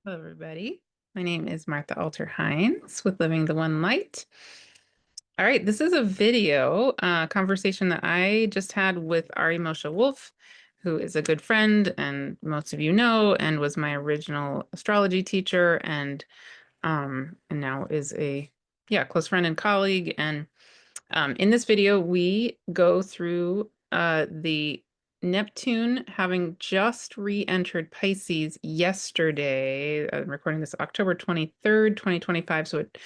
Hello, everybody. My name is Martha Alter Hines with Living the One Light. All right, this is a video conversation that I just had with Ari Moshe Wolfe, who is a good friend and most of you know, and was my original astrology teacher, and now is a close friend and colleague. And in this video, we go through the Neptune having just re-entered Pisces yesterday. I'm recording this October 23rd, 2025. So it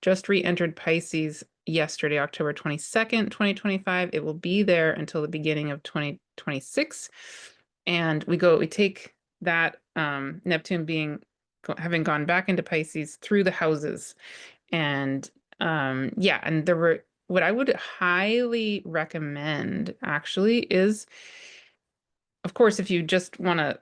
just re-entered Pisces yesterday, October 22nd, 2025. It will be there until the beginning of 2026. And we take that Neptune having gone back into Pisces through the houses. And and there were what I would highly recommend actually is, of course, if you just want to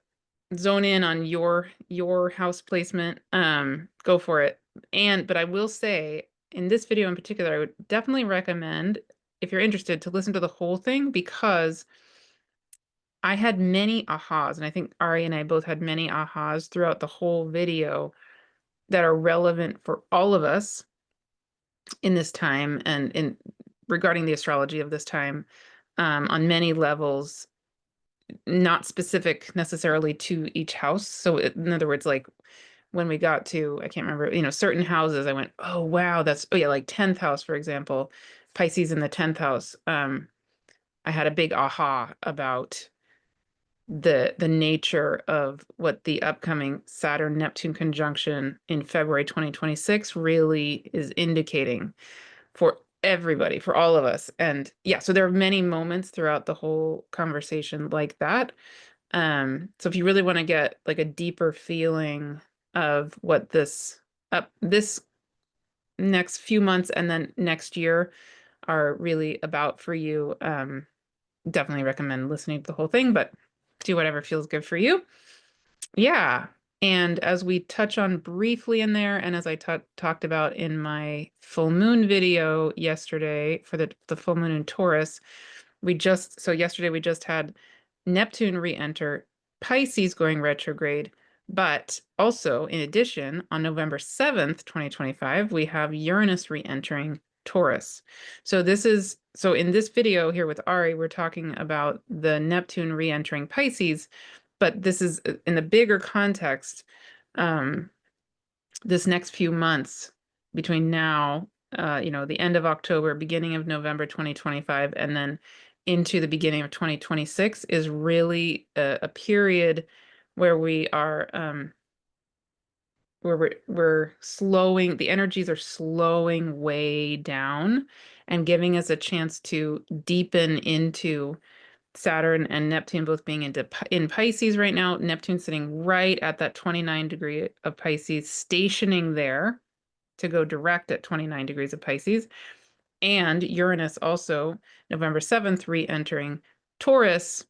zone in on your house placement, go for it. But I will say in this video in particular, I would definitely recommend, if you're interested, to listen to the whole thing, because I had many ahas, and I think Ari and I both had many ahas throughout the whole video that are relevant for all of us in this time and in regarding the astrology of this time, on many levels, not specific necessarily to each house. So in other words, like when we got to, I can't remember, certain houses, I went, oh, wow, like 10th house, for example, Pisces in the 10th house. I had a big aha about the nature of what the upcoming Saturn Neptune conjunction in February 2026 really is indicating for everybody, for all of us. And yeah, so there are many moments throughout the whole conversation like that. So if you really want to get like a deeper feeling of what this next few months and then next year are really about for you, definitely recommend listening to the whole thing, but do whatever feels good for you. Yeah. And as we touch on briefly in there, and as I talked about in my full moon video yesterday for the full moon in Taurus, yesterday we just had Neptune re-enter Pisces going retrograde, but also in addition, on November 7th, 2025, we have Uranus re-entering Taurus. So in this video here with Ari, we're talking about the Neptune re-entering Pisces, but this is in the bigger context, this next few months between now, the end of October, beginning of November 2025, and then into the beginning of 2026 is really a period where we are, where we're slowing, the energies are slowing way down and giving us a chance to deepen into Saturn and Neptune both being in Pisces right now. Neptune sitting right at that 29 degree of Pisces, stationing there to go direct at 29 degrees of Pisces. And Uranus also November 7th re-entering Taurus,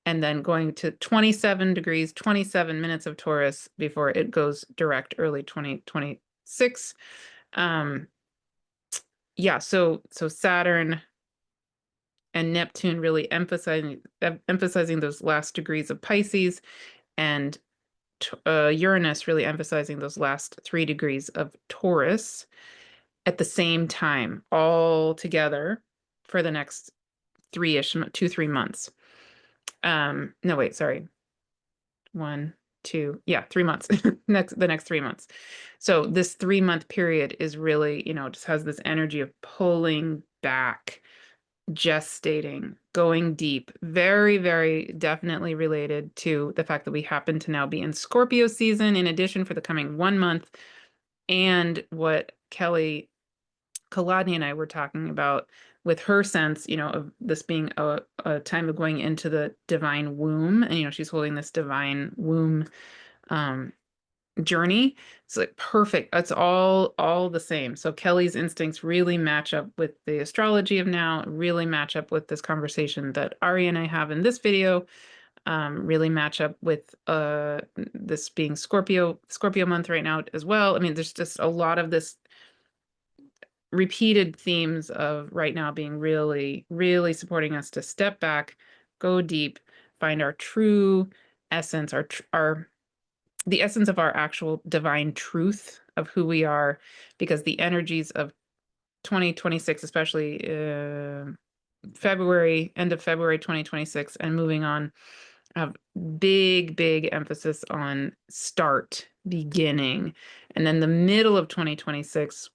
and then going to 27 degrees, 27 minutes of Taurus before it goes direct early 2026. So Saturn and Neptune really emphasizing those last degrees of Pisces, and Uranus really emphasizing those last 3 degrees of Taurus at the same time, all together for the next 3 months. No, wait, sorry. 1, 2, 3 months. The next 3 months. So this 3-month period is really, just has this energy of pulling back, gestating, going deep, very, very definitely related to the fact that we happen to now be in Scorpio season, in addition for the coming 1 month, and what Kelly Kolodny and I were talking about with her sense, of this being a time of going into the divine womb. And, she's holding this divine womb journey. It's like perfect. It's all the same. So Kelly's instincts really match up with the astrology of now, really match up with this conversation that Ari and I have in this video, really match up with this being Scorpio month right now as well. I mean, there's just a lot of this repeated themes of right now being really, really supporting us to step back, go deep, find our true essence, our the essence of our actual divine truth of who we are, because the energies of 2026, especially February, end of February 2026, and moving on, have big emphasis on start, beginning. And then the middle of 2026,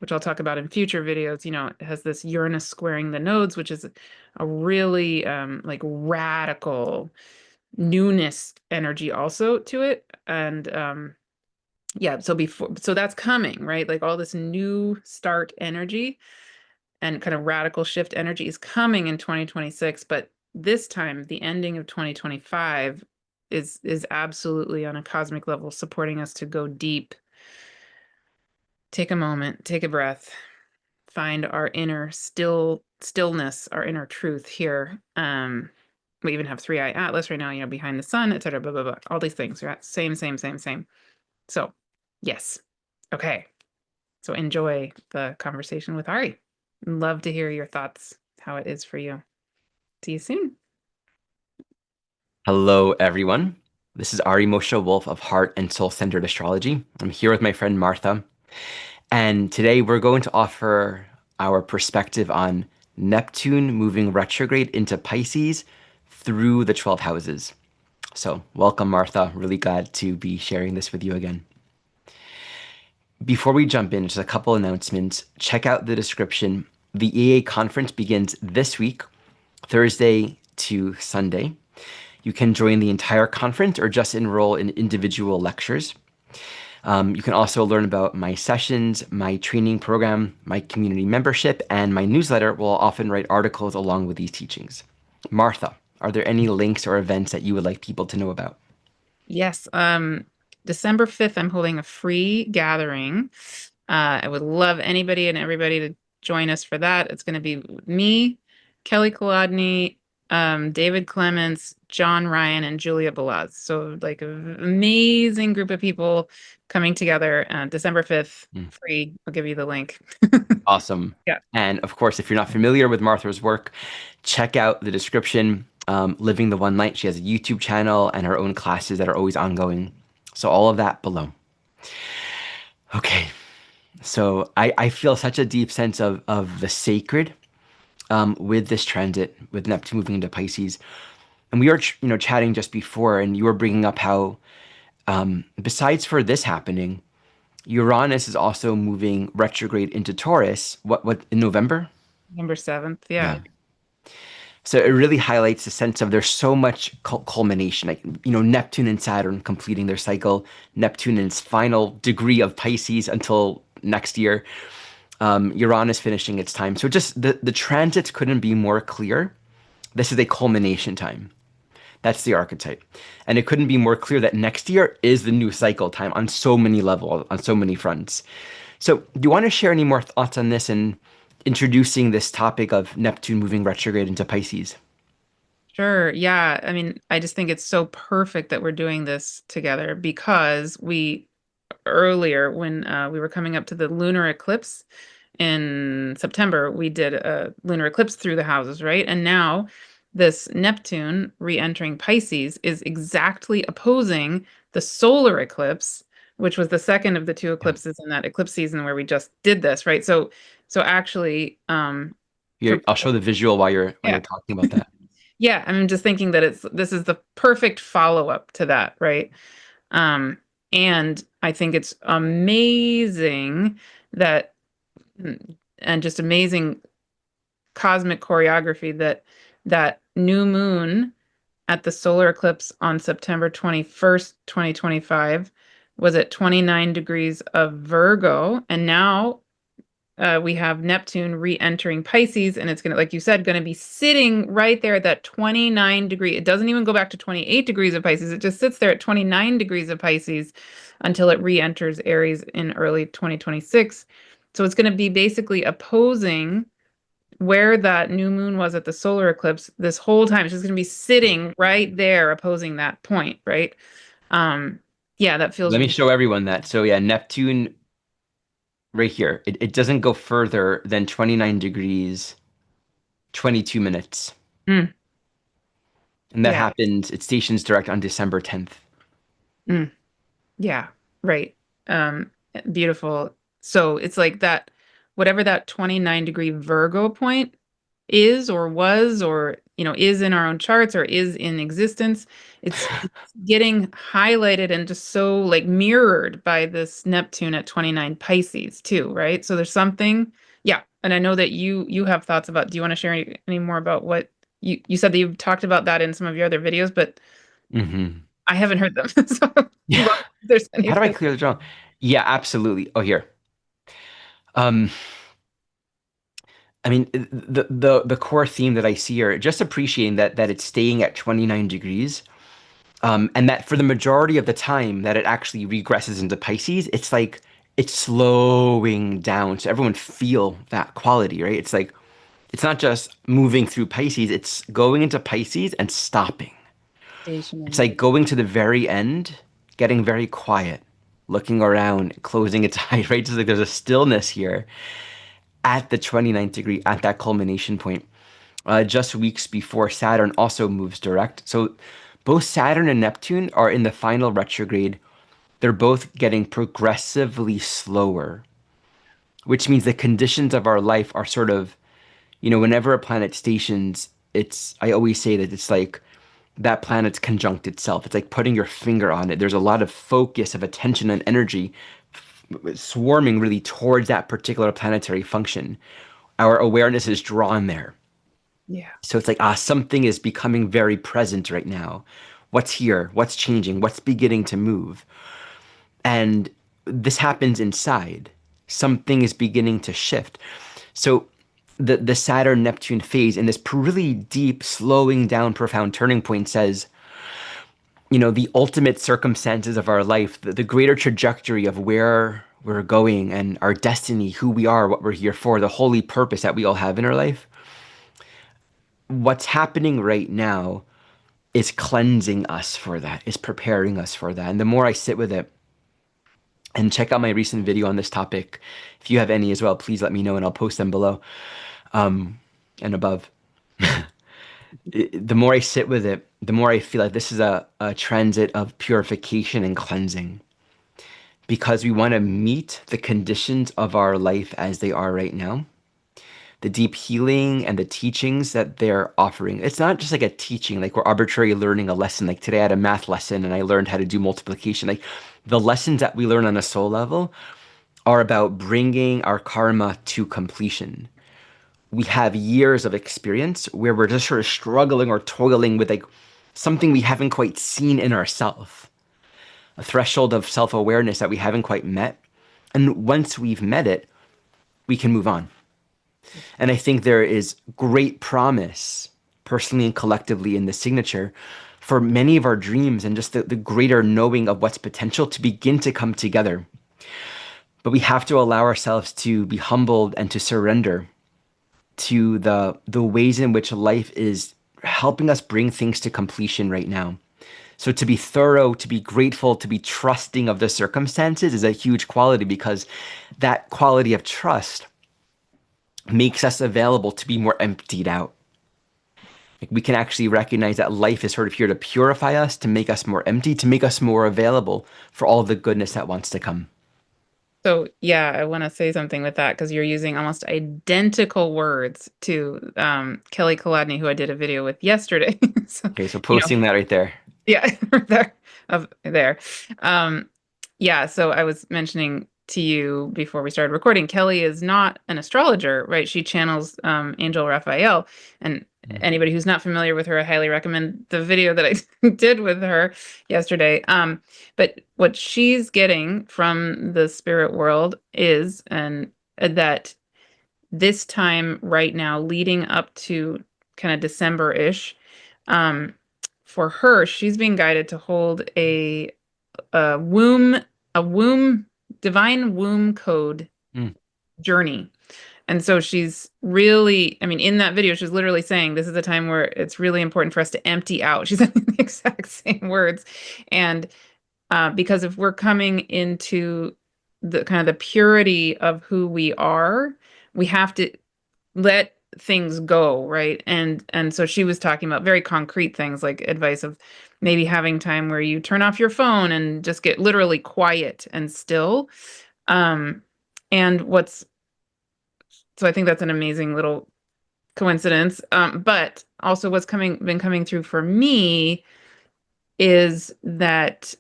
which I'll talk about in future videos, it has this Uranus squaring the nodes, which is a really like radical newness energy also to it. And yeah, so that's coming, right? Like all this new start energy and kind of radical shift energy is coming in 2026, but this time the ending of 2025 is absolutely on a cosmic level supporting us to go deep. Take a moment, take a breath, find our inner stillness, our inner truth here. We even have three-eye atlas right now, behind the sun, etc. Blah blah blah. All these things, right? Same. So, yes. Okay. So enjoy the conversation with Ari. Love to hear your thoughts, how it is for you. See you soon. Hello, everyone. This is Ari Moshe Wolfe of Heart and Soul Centered Astrology. I'm here with my friend Martha, and today we're going to offer our perspective on Neptune moving retrograde into Pisces through the 12 houses. So, welcome, Martha. Really glad to be sharing this with you again. Before we jump in, just a couple announcements. Check out the description. The EA conference begins this week, Thursday to Sunday. You can join the entire conference or just enroll in individual lectures. You can also learn about my sessions, my training program, my community membership, and my newsletter will often write articles along with these teachings. Martha, are there any links or events that you would like people to know about? Yes. December 5th, I'm holding a free gathering. I would love anybody and everybody to join us for that. It's going to be me, Kelly Kolodny, David Clements, John Ryan, and Julia Balaz. So like an amazing group of people coming together. December 5th, Mm, free. I'll give you the link. awesome. Yeah. And of course, if you're not familiar with Martha's work, check out the description. Living the One Light. She has a YouTube channel and her own classes that are always ongoing. So all of that below. Okay, so I feel such a deep sense of the sacred with this transit, with Neptune moving into Pisces. And we were, chatting just before, and you were bringing up how, besides for this happening, Uranus is also moving retrograde into Taurus. What in November? November 7th. Yeah. Yeah. So it really highlights the sense of there's so much culmination, like Neptune and Saturn completing their cycle, Neptune in its final degree of Pisces until next year, Uranus finishing its time. So just the transits couldn't be more clear. This is a culmination time. That's the archetype. And it couldn't be more clear that next year is the new cycle time on so many levels, on so many fronts. So, do you want to share any more thoughts on this and introducing this topic of Neptune moving retrograde into Pisces? Sure. Yeah. I mean, I just think it's so perfect that we're doing this together because we earlier when we were coming up to the lunar eclipse in September, we did a lunar eclipse through the houses, right? And now this Neptune re-entering Pisces is exactly opposing the solar eclipse, which was the second of the two Yeah. eclipses in that eclipse season where we just did this, right? So actually, Here, for I'll show the visual while yeah. you're talking about that. Yeah, I'm just thinking that this is the perfect follow-up to that, right? Um, and I think it's amazing that and just amazing cosmic choreography that new moon at the solar eclipse on September 21st, 2025 was at 29 degrees of Virgo, and now we have Neptune re-entering Pisces, and it's going to, like you said, going to be sitting right there at that 29 degree. It doesn't even go back to 28 degrees of Pisces. It just sits there at 29 degrees of Pisces until it re-enters Aries in early 2026. So it's going to be basically opposing where that new moon was at the solar eclipse this whole time. It's just going to be sitting right there opposing that point, right? Um, yeah, that feels Let me show everyone that. So yeah, Neptune right here. It doesn't go further than 29 degrees, 22 minutes. mm, And that yeah. happens, it stations direct on December 10th. Mm. Yeah, right. Um, Beautiful. So it's like that, whatever that 29-degree Virgo point is or was or, is in our own charts or is in existence, it's getting highlighted and just so like mirrored by this Neptune at 29 Pisces too, right? So there's something, yeah. And I know that you have thoughts about, do you want to share any more about what you said that you've talked about that in some of your other videos, but Hmm. I haven't heard them. So Yeah. love if there's How do I anything. clear the journal? Yeah, absolutely. Oh, here. Um, I mean, the core theme that I see here, just appreciating that it's staying at 29 degrees, and that for the majority of the time that it actually regresses into Pisces, it's like it's slowing down. So everyone feel that quality, right? It's like it's not just moving through Pisces, it's going into Pisces and stopping. It's like Stationary. going to the very end, getting very quiet, looking around, closing its eyes, right? Just like there's a stillness here at the 29th degree, at that culmination point. Just weeks before Saturn also moves direct. So both Saturn and Neptune are in the final retrograde. They're both getting progressively slower, which means the conditions of our life are sort of, whenever a planet stations, I always say that it's like that planet's conjunct itself. It's like putting your finger on it. There's a lot of focus of attention and energy swarming really towards that particular planetary function. Our awareness is drawn there. Yeah. So it's like, something is becoming very present right now. What's here? What's changing? What's beginning to move? And this happens inside. Something is beginning to shift. So the Saturn Neptune phase in this really deep, slowing down, profound turning point says, the ultimate circumstances of our life, the greater trajectory of where we're going and our destiny, who we are, what we're here for, the holy purpose that we all have in our life. What's happening right now is cleansing us for that, is preparing us for that. And the more I sit with it, and check out my recent video on this topic. If you have any as well, please let me know and I'll post them below and above. The more I sit with it, the more I feel like this is a transit of purification and cleansing because we want to meet the conditions of our life as they are right now. The deep healing and the teachings that they're offering. It's not just like a teaching, like we're arbitrarily learning a lesson. Like today I had a math lesson and I learned how to do multiplication. Like the lessons that we learn on a soul level are about bringing our karma to completion. We have years of experience where we're just sort of struggling or toiling with like something we haven't quite seen in ourselves, a threshold of self-awareness that we haven't quite met. And once we've met it, we can move on. And I think there is great promise, personally and collectively, in the signature for many of our dreams and just the greater knowing of what's potential to begin to come together. But we have to allow ourselves to be humbled and to surrender to the ways in which life is helping us bring things to completion right now. So to be thorough, to be grateful, to be trusting of the circumstances is a huge quality because that quality of trust makes us available to be more emptied out. Like we can actually recognize that life is sort of here to purify us, to make us more empty, to make us more available for all the goodness that wants to come. So yeah, I want to say something with that because you're using almost identical words to Kelly Kolodny, who I did a video with yesterday. So, Okay, so you know, posting that right there. yeah, there, there. Um, yeah, so I was mentioning to you before we started recording, Kelly is not an astrologer, right? She channels Angel Raphael, and anybody who's not familiar with her, I highly recommend the video that I did with her yesterday. But what she's getting from the spirit world is, and that this time right now, leading up to kind of December-ish, um, for her, she's being guided to hold a womb, a womb, divine womb code Mm. journey. And so she's really, I mean, in that video, she's literally saying this is a time where it's really important for us to empty out. She's saying the exact same words. And because if we're coming into the kind of the purity of who we are, we have to let things go, right? And so she was talking about very concrete things like advice of maybe having time where you turn off your phone and just get literally quiet and still. Um, and what's so I think that's an amazing little coincidence. But also what's been coming through for me is that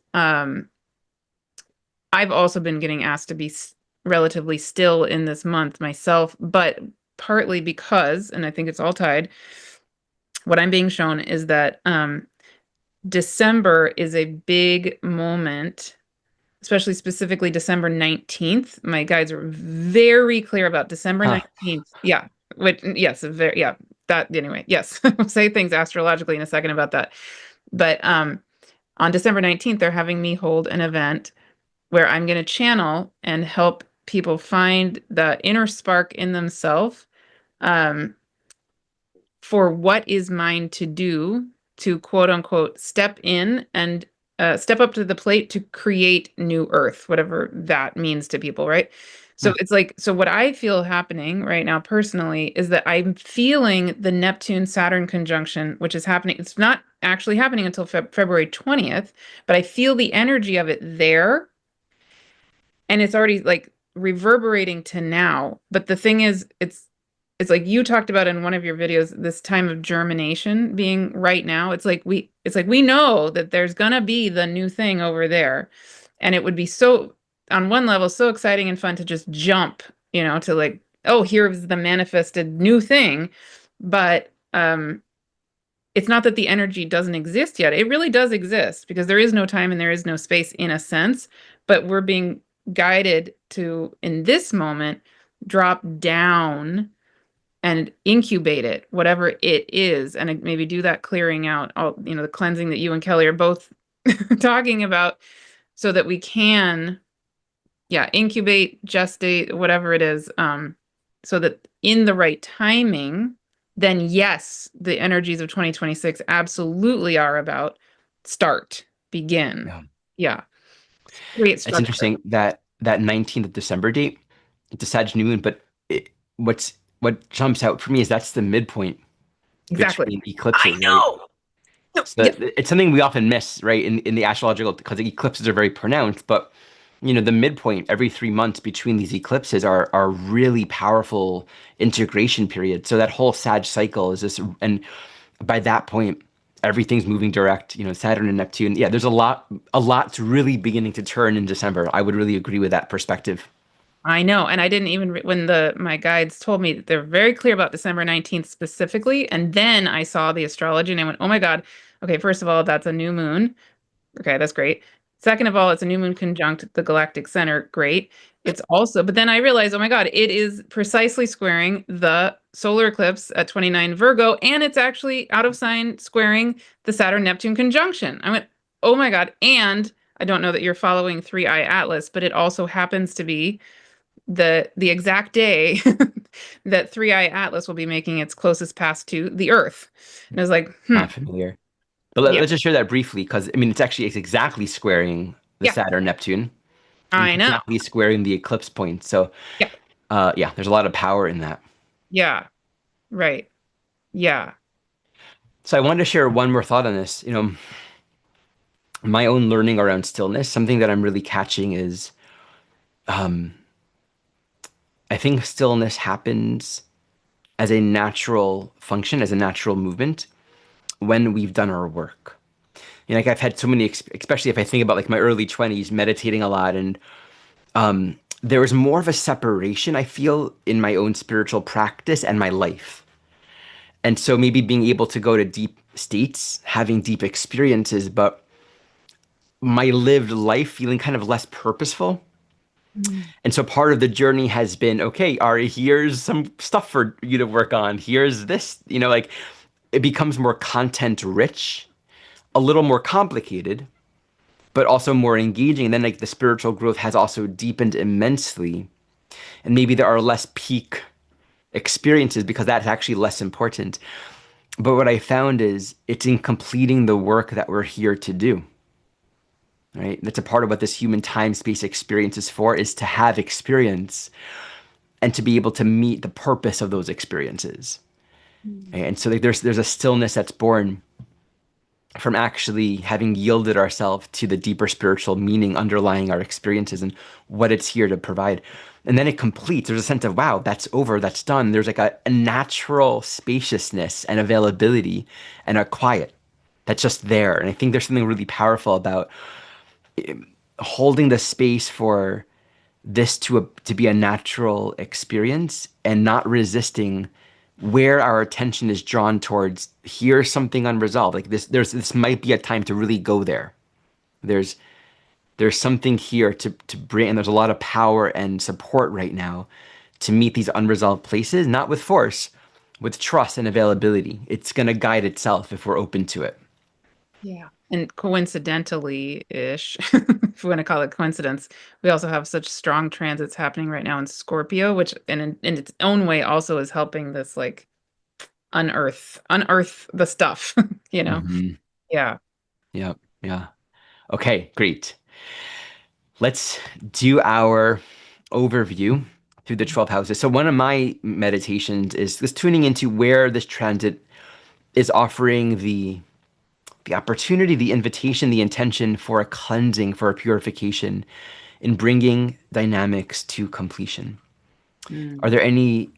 I've also been getting asked to be relatively still in this month myself, but partly because, and I think it's all tied, what I'm being shown is that December is a big moment, especially specifically December 19th. My guides are very clear about December Huh. 19th. Yeah. Which, yes, very, yeah, that anyway, yes. I'll say things astrologically in a second about that. But on December 19th, they're having me hold an event where I'm going to channel and help people find the inner spark in themselves, um, for what is mine to do to quote unquote step in and step up to the plate to create new earth, whatever that means to people, right? So Hmm. it's like, so what I feel happening right now personally is that I'm feeling the Neptune Saturn conjunction, which is happening. It's not actually happening until February 20th, but I feel the energy of it there, and it's already like reverberating to now. But the thing is, it's like you talked about in one of your videos, this time of germination being right now. It's like we know that there's gonna be the new thing over there, and it would be so, on one level, so exciting and fun to just jump, to like, oh, here's the manifested new thing. But it's not that the energy doesn't exist yet. It really does exist because there is no time and there is no space in a sense, but we're being guided to, in this moment, drop down and incubate it, whatever it is, and maybe do that clearing out, all, the cleansing that you and Kelly are both talking about, so that we can, yeah, incubate, gestate, whatever it is, so that in the right timing, then yes, the energies of 2026 absolutely are about start, begin. Yeah. Yeah, create It's structure. interesting that that 19th of December date, it's a Sag new moon, but what jumps out for me is that's the midpoint Exactly. between I eclipses, right? know. No, So yeah, it's something we often miss, right, in the astrological, because the eclipses are very pronounced, but the midpoint every 3 months between these eclipses are really powerful integration periods. So that whole Sag cycle is this, and by that point, everything's moving direct. Saturn and Neptune. Yeah, there's a lot's really beginning to turn in December. I would really agree with that perspective. I know. And I didn't even when the my guides told me that they're very clear about December 19th specifically. And then I saw the astrology and I went, oh my God. Okay, first of all, that's a new moon. Okay, that's great. Second of all, it's a new moon conjunct the galactic center. Great. It's also, but then I realized, oh my God, it is precisely squaring the solar eclipse at 29 Virgo, and it's actually out of sign squaring the Saturn Neptune conjunction. I went, oh my God. And I don't know that you're following Three Eye Atlas, but it also happens to be the exact day that Three Eye Atlas will be making its closest pass to the Earth. And I was like, Not familiar, but yeah, let's just share that briefly because I mean it's exactly squaring the yeah, Saturn Neptune, and it's I know. exactly squaring the eclipse point. So Yeah, yeah, there's a lot of power in that. yeah, right. Yeah. So I wanted to share one more thought on this. My own learning around stillness, something that I'm really catching is I think stillness happens as a natural function, as a natural movement when we've done our work. Like I've had so many, especially if I think about like my early 20s, meditating a lot, and there was more of a separation I feel in my own spiritual practice and my life. And so maybe being able to go to deep states, having deep experiences, but my lived life feeling kind of less purposeful. Mm. And so part of the journey has been, okay, Ari, here's some stuff for you to work on. Here's this, like it becomes more content rich, a little more complicated, but also more engaging. And then like the spiritual growth has also deepened immensely. And maybe there are less peak experiences because that's actually less important. But what I found is it's in completing the work that we're here to do. Right? That's a part of what this human time space experience is for, is to have experience and to be able to meet the purpose of those experiences. Mm. And so like, there's a stillness that's born from actually having yielded ourselves to the deeper spiritual meaning underlying our experiences and what it's here to provide. And then it completes. There's a sense of, wow, that's over, that's done. There's like a natural spaciousness and availability and a quiet that's just there. And I think there's something really powerful about holding the space for this to be a natural experience and not resisting where our attention is drawn towards. Here's something unresolved, like this might be a time to really go there. there's there's something here to bring, and there's a lot of power and support right now to meet these unresolved places, not with force, with trust and availability. It's going to guide itself if we're open to it. Yeah. And coincidentally-ish, if we want to call it coincidence, we also have such strong transits happening right now in Scorpio, which in its own way also is helping this like unearth the stuff, you know? Hmm. Yeah. Yeah, yeah. Okay, great. Let's do our overview through the 12 houses. So one of my meditations is just tuning into where this transit is offering the opportunity, the invitation, the intention for a cleansing, for a purification in bringing dynamics to completion. Are Mm. there any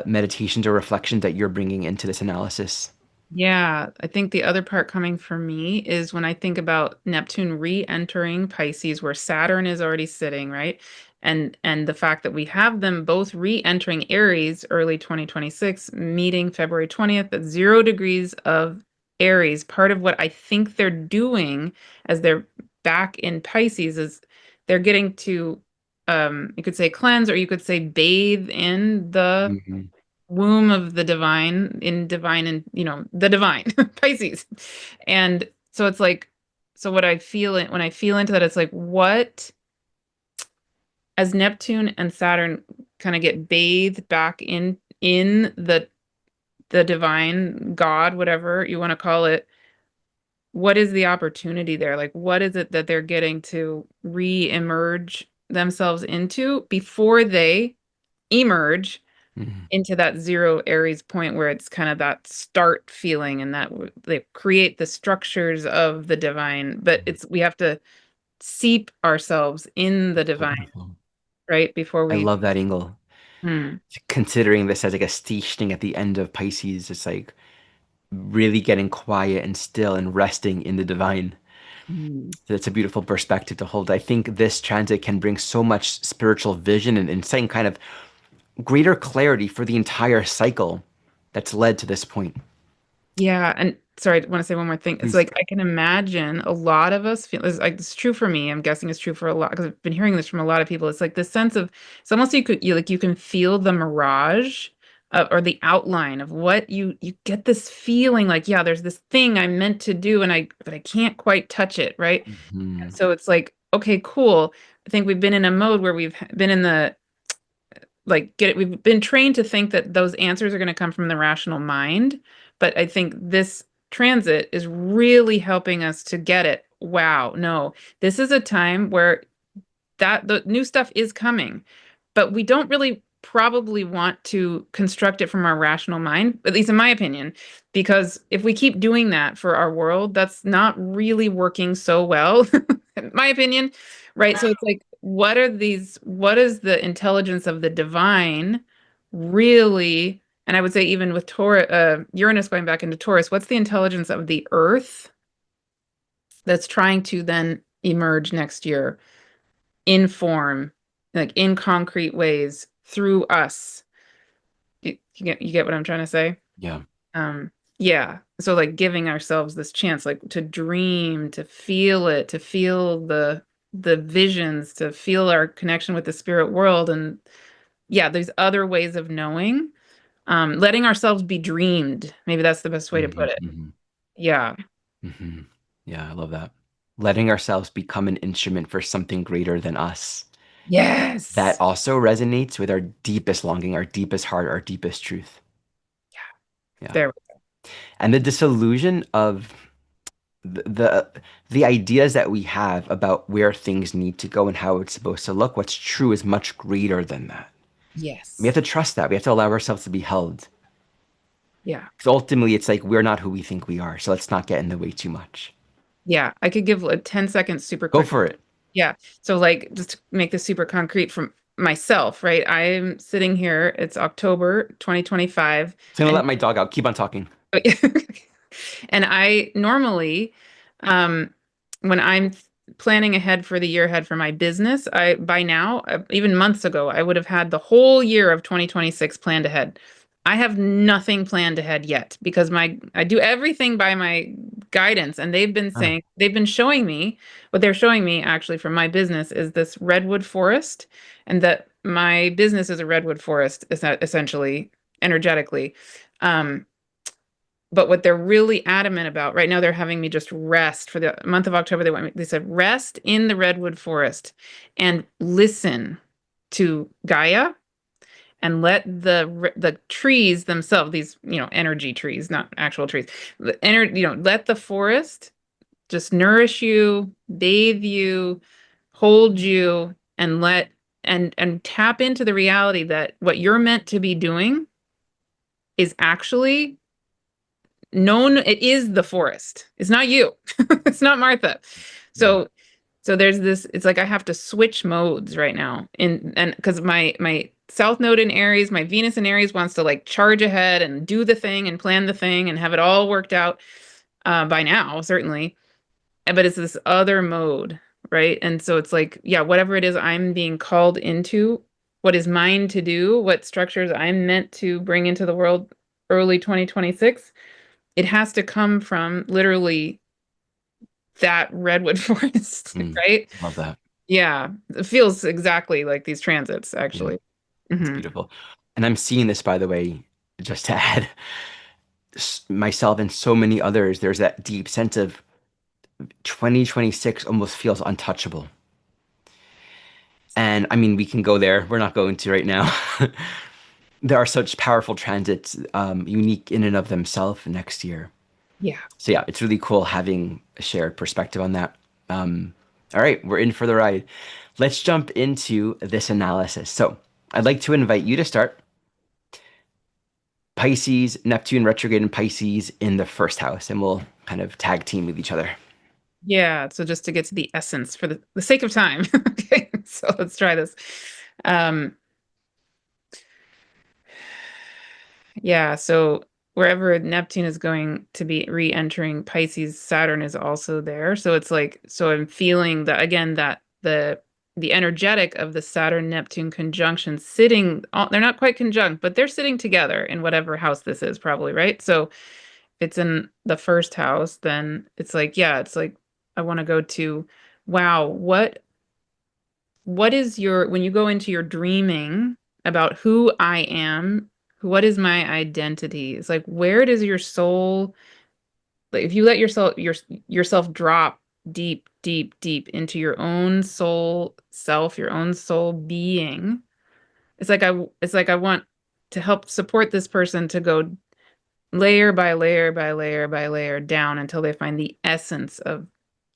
meditations or reflections that you're bringing into this analysis? Yeah, I think the other part coming for me is when I think about Neptune re-entering Pisces, where Saturn is already sitting, right? And the fact that we have them both re-entering Aries early 2026, meeting February 20th at 0 degrees of Aries. Part of what I think they're doing as they're back in Pisces is they're getting to you could say cleanse, or you could say bathe in the Hmm. womb of the divine, in divine, and the divine Pisces. And so it's like, so what I feel it when I feel into that, it's like, what, as Neptune and Saturn kind of get bathed back in the divine God, whatever you want to call it, what is the opportunity there? Like, what is it that they're getting to re-emerge themselves into before they emerge Hmm. into that zero Aries point, where it's kind of that start feeling, and that they create the structures of the divine, but it's we have to seep ourselves in the So divine, beautiful. right? Before I we. love that angle. Hmm. Considering this as like a stationing at the end of Pisces, it's like really getting quiet and still and resting in the divine. Hmm. That's a beautiful perspective to hold. I think this transit can bring so much spiritual vision and insight and kind of greater clarity for the entire cycle that's led to this point. Yeah, and sorry, I want to say one more thing. It's Please. like I can imagine a lot of us feel it's like it's true for me. I'm guessing it's true for a lot because I've been hearing this from a lot of people. It's like this sense of it's almost you can feel the mirage or the outline of what you get this feeling like, yeah, there's this thing I'm meant to do, and I can't quite touch it, right? And Hmm. so it's like, okay, cool. I think we've been in a mode where we've been in the like get it we've been trained to think that those answers are going to come from the rational mind, but I think this transit is really helping us to get it. Wow, no, this is a time where that the new stuff is coming, but we don't really probably want to construct it from our rational mind, at least in my opinion, because if we keep doing that for our world, that's not really working so well, in my opinion, right? So it's like, what is the intelligence of the divine really? And I would say even with Taurus, Uranus going back into Taurus, what's the intelligence of the earth that's trying to then emerge next year in form, like in concrete ways through us. You get what I'm trying to say? Yeah. Yeah. So like giving ourselves this chance, like to dream, to feel it, to feel the visions, to feel our connection with the spirit world. And yeah, there's other ways of knowing. Letting ourselves be dreamed. Maybe that's the best way to Hmm. put it. Hmm. Yeah. Hmm. Yeah, I love that. Letting ourselves become an instrument for something greater than us. That Yes. also resonates with our deepest longing, our deepest heart, our deepest truth. Yeah. There. And the disillusion of the ideas that we have about where things need to go and how it's supposed to look, what's true is much greater than that. We have Yes. to trust that. We have to allow ourselves to be held. Yeah. Because ultimately, it's like we're not who we think we are. So let's not get in the way too much. Yeah. I could give a 10 seconds super Go quick. for it. Yeah. So like just to make this super concrete from myself, right? I'm sitting here, it's October 2025, So I'm gonna and let my dog out. Keep on talking. and I normally um when I'm planning ahead for the year ahead for my business, I by now, even months ago, I would have had the whole year of 2026 planned ahead. I have nothing planned ahead yet because my I do everything by my guidance, and Ah, they've been showing me what they're showing me actually from my business is this redwood forest, and that my business is a redwood forest is essentially energetically. Um, but what they're really adamant about right now, they're having me just rest for the month of October. They said rest in the redwood forest and listen to Gaia, and let the trees themselves, these energy trees, not actual trees, let the forest just nourish you, bathe you, hold you, and tap into the reality that what you're meant to be doing is actually known. It is the forest. It's not you. It's not Martha. yeah. So there's this, it's like I have to switch modes right now, and because my south node in Aries, my Venus in Aries wants to like charge ahead and do the thing and plan the thing and have it all worked out by now, certainly. But it's this other mode, right? And so it's like, yeah, whatever it is I'm being called into, what is mine to do, what structures I'm meant to bring into the world early 2026, it has to come from literally that redwood forest, Mm, right? love that. Yeah, it feels exactly like these transits, Yeah, actually. it's Hmm. beautiful. And I'm seeing this, by the way, just to add myself and so many others, there's that deep sense of 2026 almost feels untouchable. And I mean, we can go there. We're not going to right now. There are such powerful transits, unique in and of themselves next year. Yeah. So yeah, it's really cool having a shared perspective on that. All right, we're in for the ride. Let's jump into this analysis. So I'd like to invite you to start. Pisces, Neptune retrograde in Pisces in the first house, and we'll kind of tag team with each other. Yeah. So just to get to the essence for the sake of time. Okay. So let's try this. Um, yeah. So wherever Neptune is going to be re-entering Pisces, Saturn is also there. So it's like, so I'm feeling that again, that the energetic of the Saturn Neptune conjunction sitting, they're not quite conjunct, but they're sitting together in whatever house this is, probably, right? So if it's in the first house, then it's like, yeah, it's like I want to go to, wow, what is your, when you go into your dreaming about who I am, what is my identity? It's like, where does your soul, like if you let yourself drop deep, deep, deep into your own soul self, your own soul being, it's like I want to help support this person to go layer by layer by layer by layer down until they find the essence of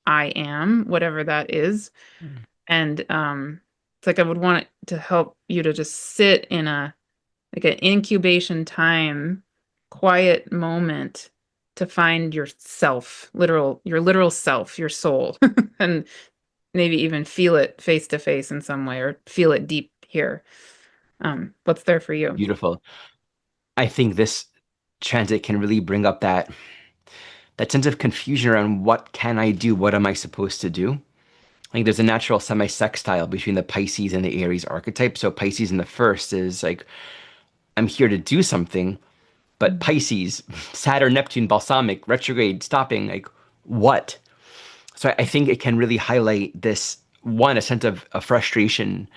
I am, whatever that is. Mm. And it's like I would want it to help you to just sit in a like an incubation time, quiet moment to find yourself, your literal self, your soul, and maybe even feel it face to face in some way or feel it deep here. What's there for you? Beautiful. I think this transit can really bring up that sense of confusion around what can I do? What am I supposed to do? Like there's a natural semi-sextile between the Pisces and the Aries archetype. So Pisces in the first is like, I'm here to do something, but Pisces, Saturn, Neptune, balsamic, retrograde, stopping, like what? So I think it can really highlight this one, a sense of a frustration.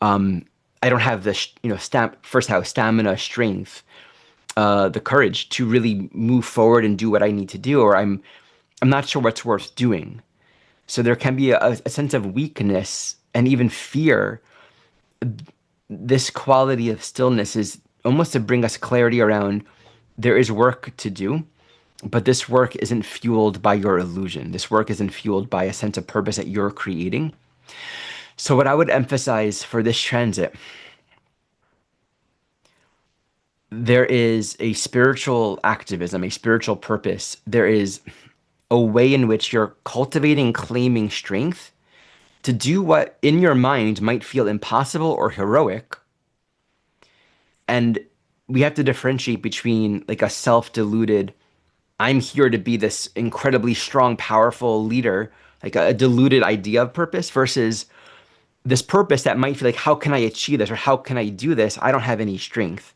I don't have the first house stamina, strength, the courage to really move forward and do what I need to do, or I'm not sure what's worth doing. So there can be a sense of weakness and even fear. This quality of stillness is almost to bring us clarity around there is work to do, but this work isn't fueled by your illusion. This work isn't fueled by a sense of purpose that you're creating. So, what I would emphasize for this transit, there is a spiritual activism, a spiritual purpose. There is a way in which you're cultivating, claiming strength to do what in your mind might feel impossible or heroic. And we have to differentiate between like a self-deluded, I'm here to be this incredibly strong, powerful leader, like a deluded idea of purpose versus this purpose that might feel like, how can I achieve this or how can I do this? I don't have any strength.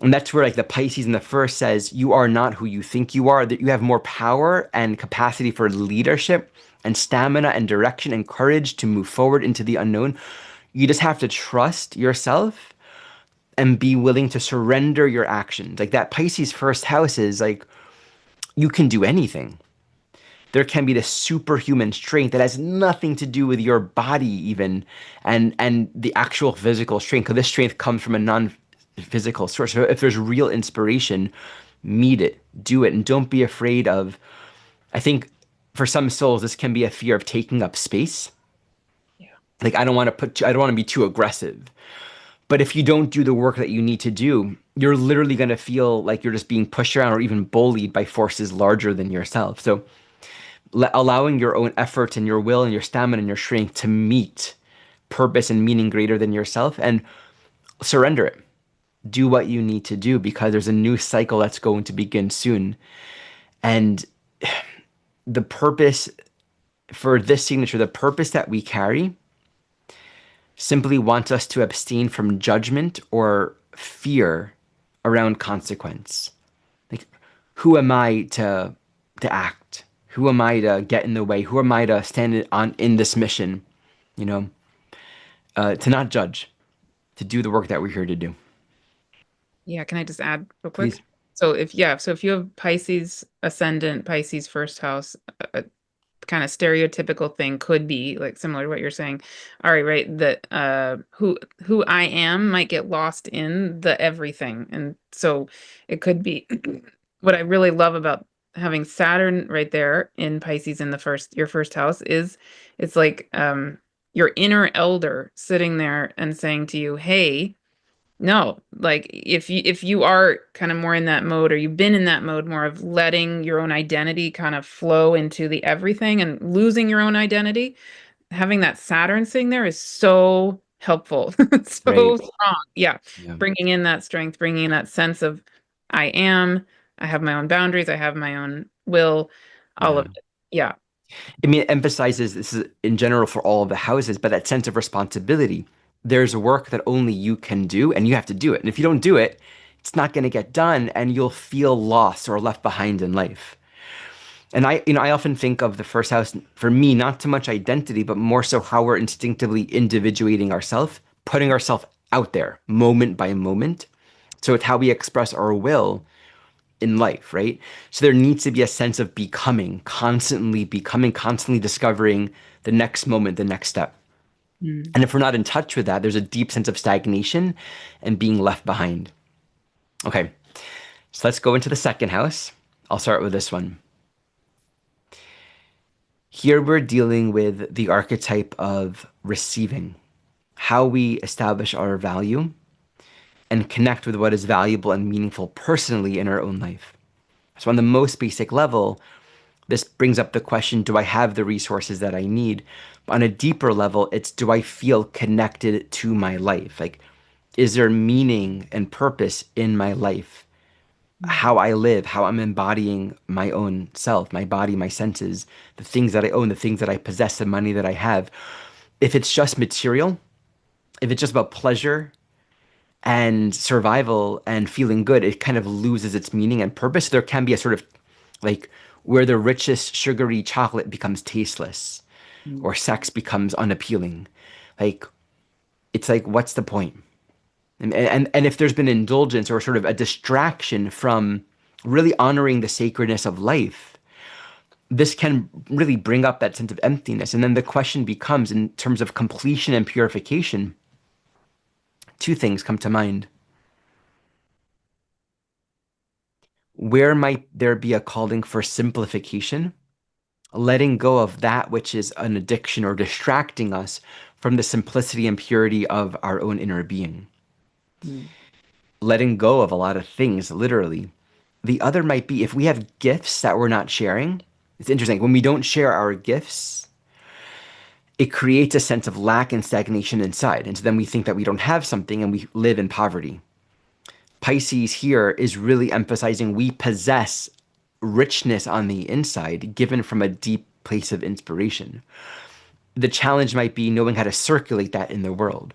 And that's where like the Pisces in the first says, you are not who you think you are, that you have more power and capacity for leadership and stamina and direction and courage to move forward into the unknown. You just have to trust yourself and be willing to surrender your actions. Like that Pisces first house is like, you can do anything. There can be this superhuman strength that has nothing to do with your body even and the actual physical strength, because this strength comes from a non-physical source. So if there's real inspiration, meet it, do it, and don't be afraid of, I think for some souls this can be a fear of taking up space. Yeah. Like I don't want to be too aggressive. But if you don't do the work that you need to do, you're literally going to feel like you're just being pushed around or even bullied by forces larger than yourself. So allowing your own effort and your will and your stamina and your strength to meet purpose and meaning greater than yourself, and surrender it. Do what you need to do because there's a new cycle that's going to begin soon. And the purpose for this signature, the purpose that we carry, simply wants us to abstain from judgment or fear around consequence. Like, who am I to act? Who am I to get in the way? Who am I to stand on in this mission? You know, to not judge, to do the work that we're here to do. Yeah, can I just add real quick? Please. So if you have Pisces ascendant, Pisces first house, a kind of stereotypical thing could be like similar to what you're saying. All right, right, that who I am might get lost in the everything. And so it could be what I really love about having Saturn right there in Pisces in the first your first house is it's like your inner elder sitting there and saying to you, "Hey, no, like if you are kind of more in that mode or you've been in that mode more of letting your own identity kind of flow into the everything and losing your own identity, having that Saturn sitting there is so helpful. It's so Right. strong. Yeah. Yeah. Bringing in that strength, bringing in that sense of I am, I have my own boundaries, I have my own will, all Yeah. of it. Yeah. I mean, it emphasizes this is in general for all of the houses, but that sense of responsibility. There's work that only you can do, and you have to do it. And if you don't do it, it's not going to get done, and you'll feel lost or left behind in life. And I often think of the first house for me, not so much identity, but more so how we're instinctively individuating ourselves, putting ourselves out there moment by moment. So it's how we express our will in life, right? So there needs to be a sense of becoming, constantly discovering the next moment, the next step. Mm. And if we're not in touch with that, there's a deep sense of stagnation and being left behind. Okay, so let's go into the second house. I'll start with this one. Here we're dealing with the archetype of receiving, how we establish our value and connect with what is valuable and meaningful personally in our own life. So, on the most basic level, this brings up the question, do I have the resources that I need? On a deeper level, it's, do I feel connected to my life? Like, is there meaning and purpose in my life? How I live, how I'm embodying my own self, my body, my senses, the things that I own, the things that I possess, the money that I have. If it's just material, if it's just about pleasure and survival and feeling good, it kind of loses its meaning and purpose. There can be a sort of like where the richest sugary chocolate becomes tasteless Mm. or sex becomes unappealing. Like, it's like, what's the point? And if there's been indulgence or sort of a distraction from really honoring the sacredness of life, this can really bring up that sense of emptiness. And then the question becomes, in terms of completion and purification, two things come to mind. Where might there be a calling for simplification, letting go of that which is an addiction or distracting us from the simplicity and purity of our own inner being? Mm. letting go of a lot of things, literally. The other might be if we have gifts that we're not sharing. It's interesting. When we don't share our gifts, it creates a sense of lack and stagnation inside. And so then we think that we don't have something and we live in poverty. Pisces here is really emphasizing we possess richness on the inside, given from a deep place of inspiration. The challenge might be knowing how to circulate that in the world.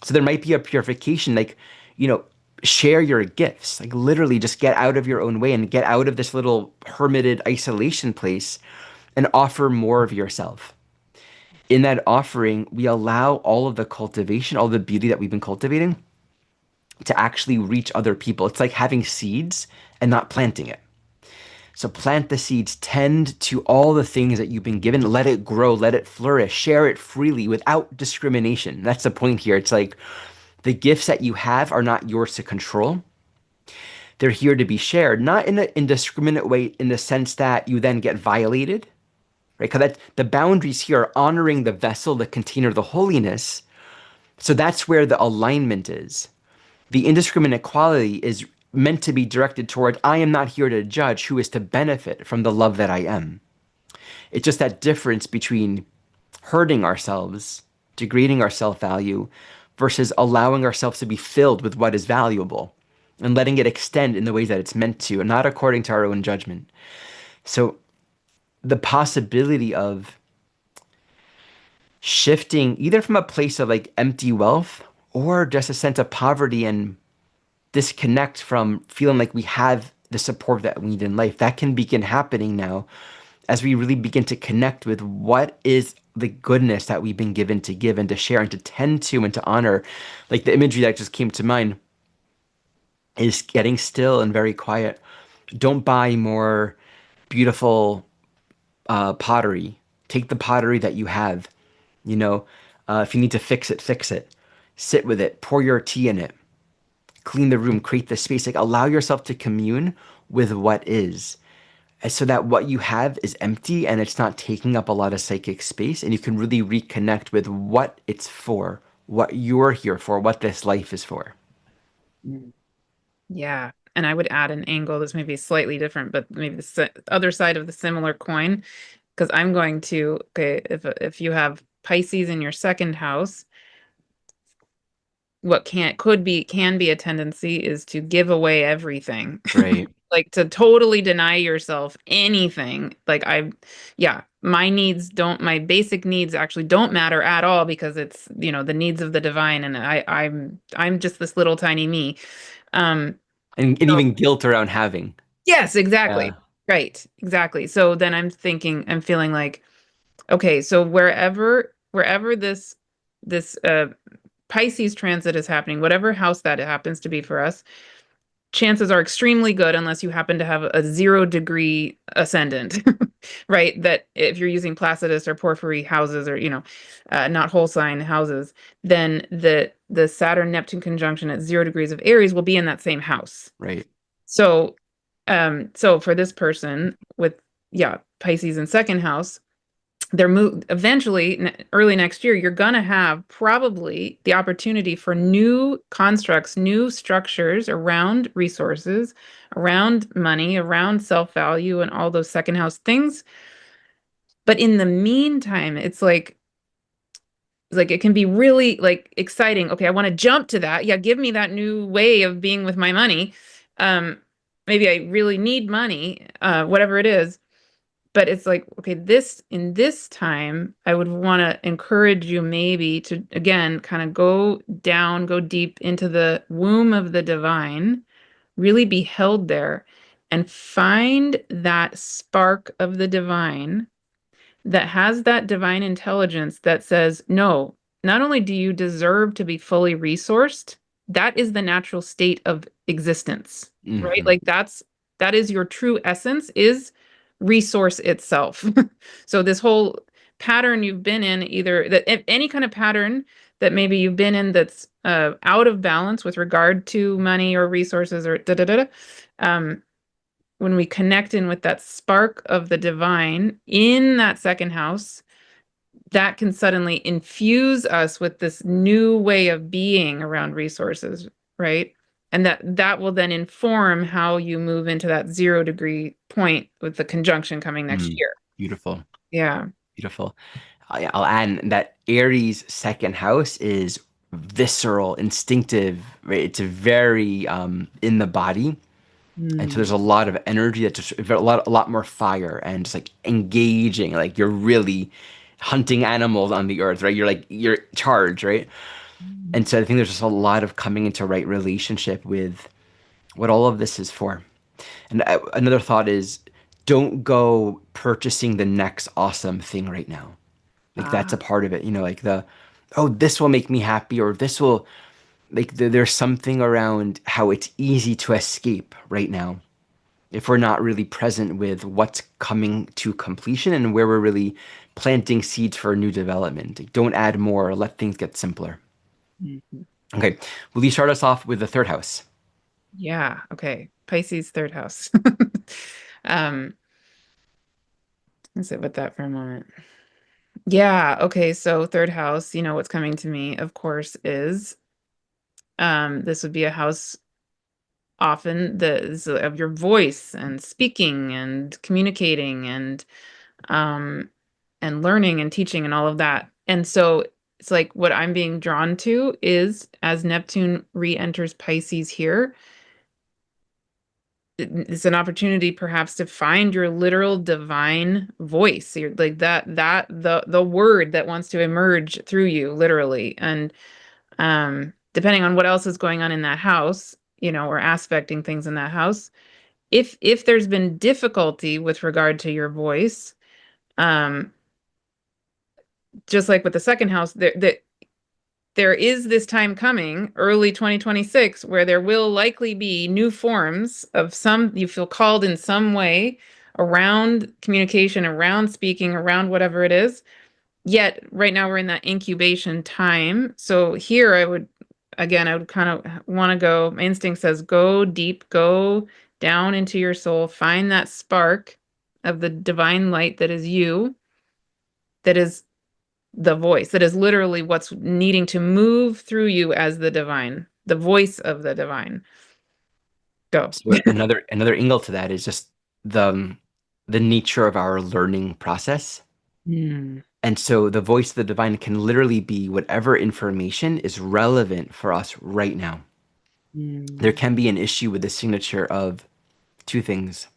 So there might be a purification, like, you know, share your gifts, like literally just get out of your own way and get out of this little hermited isolation place and offer more of yourself. In that offering, we allow all of the cultivation, all the beauty that we've been cultivating to actually reach other people. It's like having seeds and not planting it. So plant the seeds, tend to all the things that you've been given, let it grow, let it flourish, share it freely without discrimination. That's the point here. It's like the gifts that you have are not yours to control. They're here to be shared, not in an indiscriminate way in the sense that you then get violated, right? Because the boundaries here are honoring the vessel, the container, the holiness. So that's where the alignment is. The indiscriminate quality is meant to be directed toward I am not here to judge who is to benefit from the love that I am. It's just that difference between hurting ourselves, degrading our self value, versus allowing ourselves to be filled with what is valuable and letting it extend in the ways that it's meant to, and not according to our own judgment. So the possibility of shifting either from a place of like empty wealth or just a sense of poverty and disconnect from feeling like we have the support that we need in life, that can begin happening now as we really begin to connect with what is the goodness that we've been given to give and to share and to tend to and to honor. Like the imagery that just came to mind is getting still and very quiet. Don't buy more beautiful pottery. Take the pottery that you have. You know, if you need to fix it, fix it. Sit with it. Pour your tea in it. Clean the room. Create the space. Like allow yourself to commune with what is, so that what you have is empty and it's not taking up a lot of psychic space, and you can really reconnect with what it's for, what you're here for, what this life is for. Mm. Yeah. And I would add an angle that's maybe slightly different, but maybe the other side of the similar coin, because I'm going to, okay, if you have Pisces in your second house, what can be a tendency is to give away everything. Right. Like to totally deny yourself anything. Like yeah, my basic needs actually don't matter at all because it's, the needs of the divine, and I'm just this little tiny me. Um, And so even guilt around having. yes, Yeah. exactly. Right, exactly. So then I'm feeling like, okay, so wherever this Pisces transit is happening, whatever house that it happens to be for us, chances are extremely good unless you happen to have a 0-degree ascendant, right? That if you're using Placidus or Porphyry houses, or not whole sign houses, then the Saturn Neptune conjunction at 0 degrees of Aries will be in that same house. Right. So, so for this person with, yeah, Pisces in second house, they're eventually early next year, you're going to have probably the opportunity for new constructs, new structures around resources, around money, around self-value, and all those second house things. But in the meantime, it's like it can be really like exciting. Okay, I want to jump to that. Yeah, give me that new way of being with my money. Um, Maybe I really need money, whatever it is. But it's like, okay, in this time, I would want to encourage you maybe to, again, kind of go down, go deep into the womb of the divine, really be held there and find that spark of the divine that has that divine intelligence that says, no, not only do you deserve to be fully resourced, that is the natural state of existence, right? Hmm. Like that is your true essence, is resource itself. So this whole pattern you've been in, either that if any kind of pattern that maybe you've been in that's out of balance with regard to money or resources or da da da, da, um, when we connect in with that spark of the divine in that second house, that can suddenly infuse us with this new way of being around resources, right? And that will then inform how you move into that 0 degree point with the conjunction coming next Mm, year. beautiful, Yeah. beautiful. I'll add that Aries' second house is visceral, instinctive, right? It's very in the body. And so Mm. there's a lot of energy that just a lot more fire and just like engaging, like you're really hunting animals on the earth, right? You're charged, right? And so I think there's just a lot of coming into right relationship with what all of this is for. And another thought is don't go purchasing the next awesome thing right now. Like that's a Ah. part of it, like oh, this will make me happy, or this will, like, there's something around how it's easy to escape right now if we're not really present with what's coming to completion and where we're really planting seeds for new development. Like, don't add more, let things get simpler. Mhm. Okay, will you start us off with the third house? Yeah. Okay. Pisces third house. Um, let's sit with that for a moment. Yeah. Okay. So third house, what's coming to me, of course, is this would be a house often of your voice and speaking and communicating um and learning and teaching and all of that. And so it's like what I'm being drawn to is as Neptune re-enters Pisces here, it's an opportunity perhaps to find your literal divine voice. You're like that the word that wants to emerge through you literally. And depending on what else is going on in that house, or aspecting things in that house, if there's been difficulty with regard to your voice, um just like with the second house, there is this time coming, early 2026, where there will likely be new forms of some, you feel called in some way around communication, around speaking, around whatever it is. Yet, right now we're in that incubation time. So here I would kind of want to go, my instinct says go deep, go down into your soul, find that spark of the divine light that is you, that is the voice, that is literally what's needing to move through you as the divine, the voice of the divine. Go. So another angle to that is just the nature of our learning process. Mm, And so the voice of the divine can literally be whatever information is relevant for us right now. There mm, can be an issue with the signature of two things: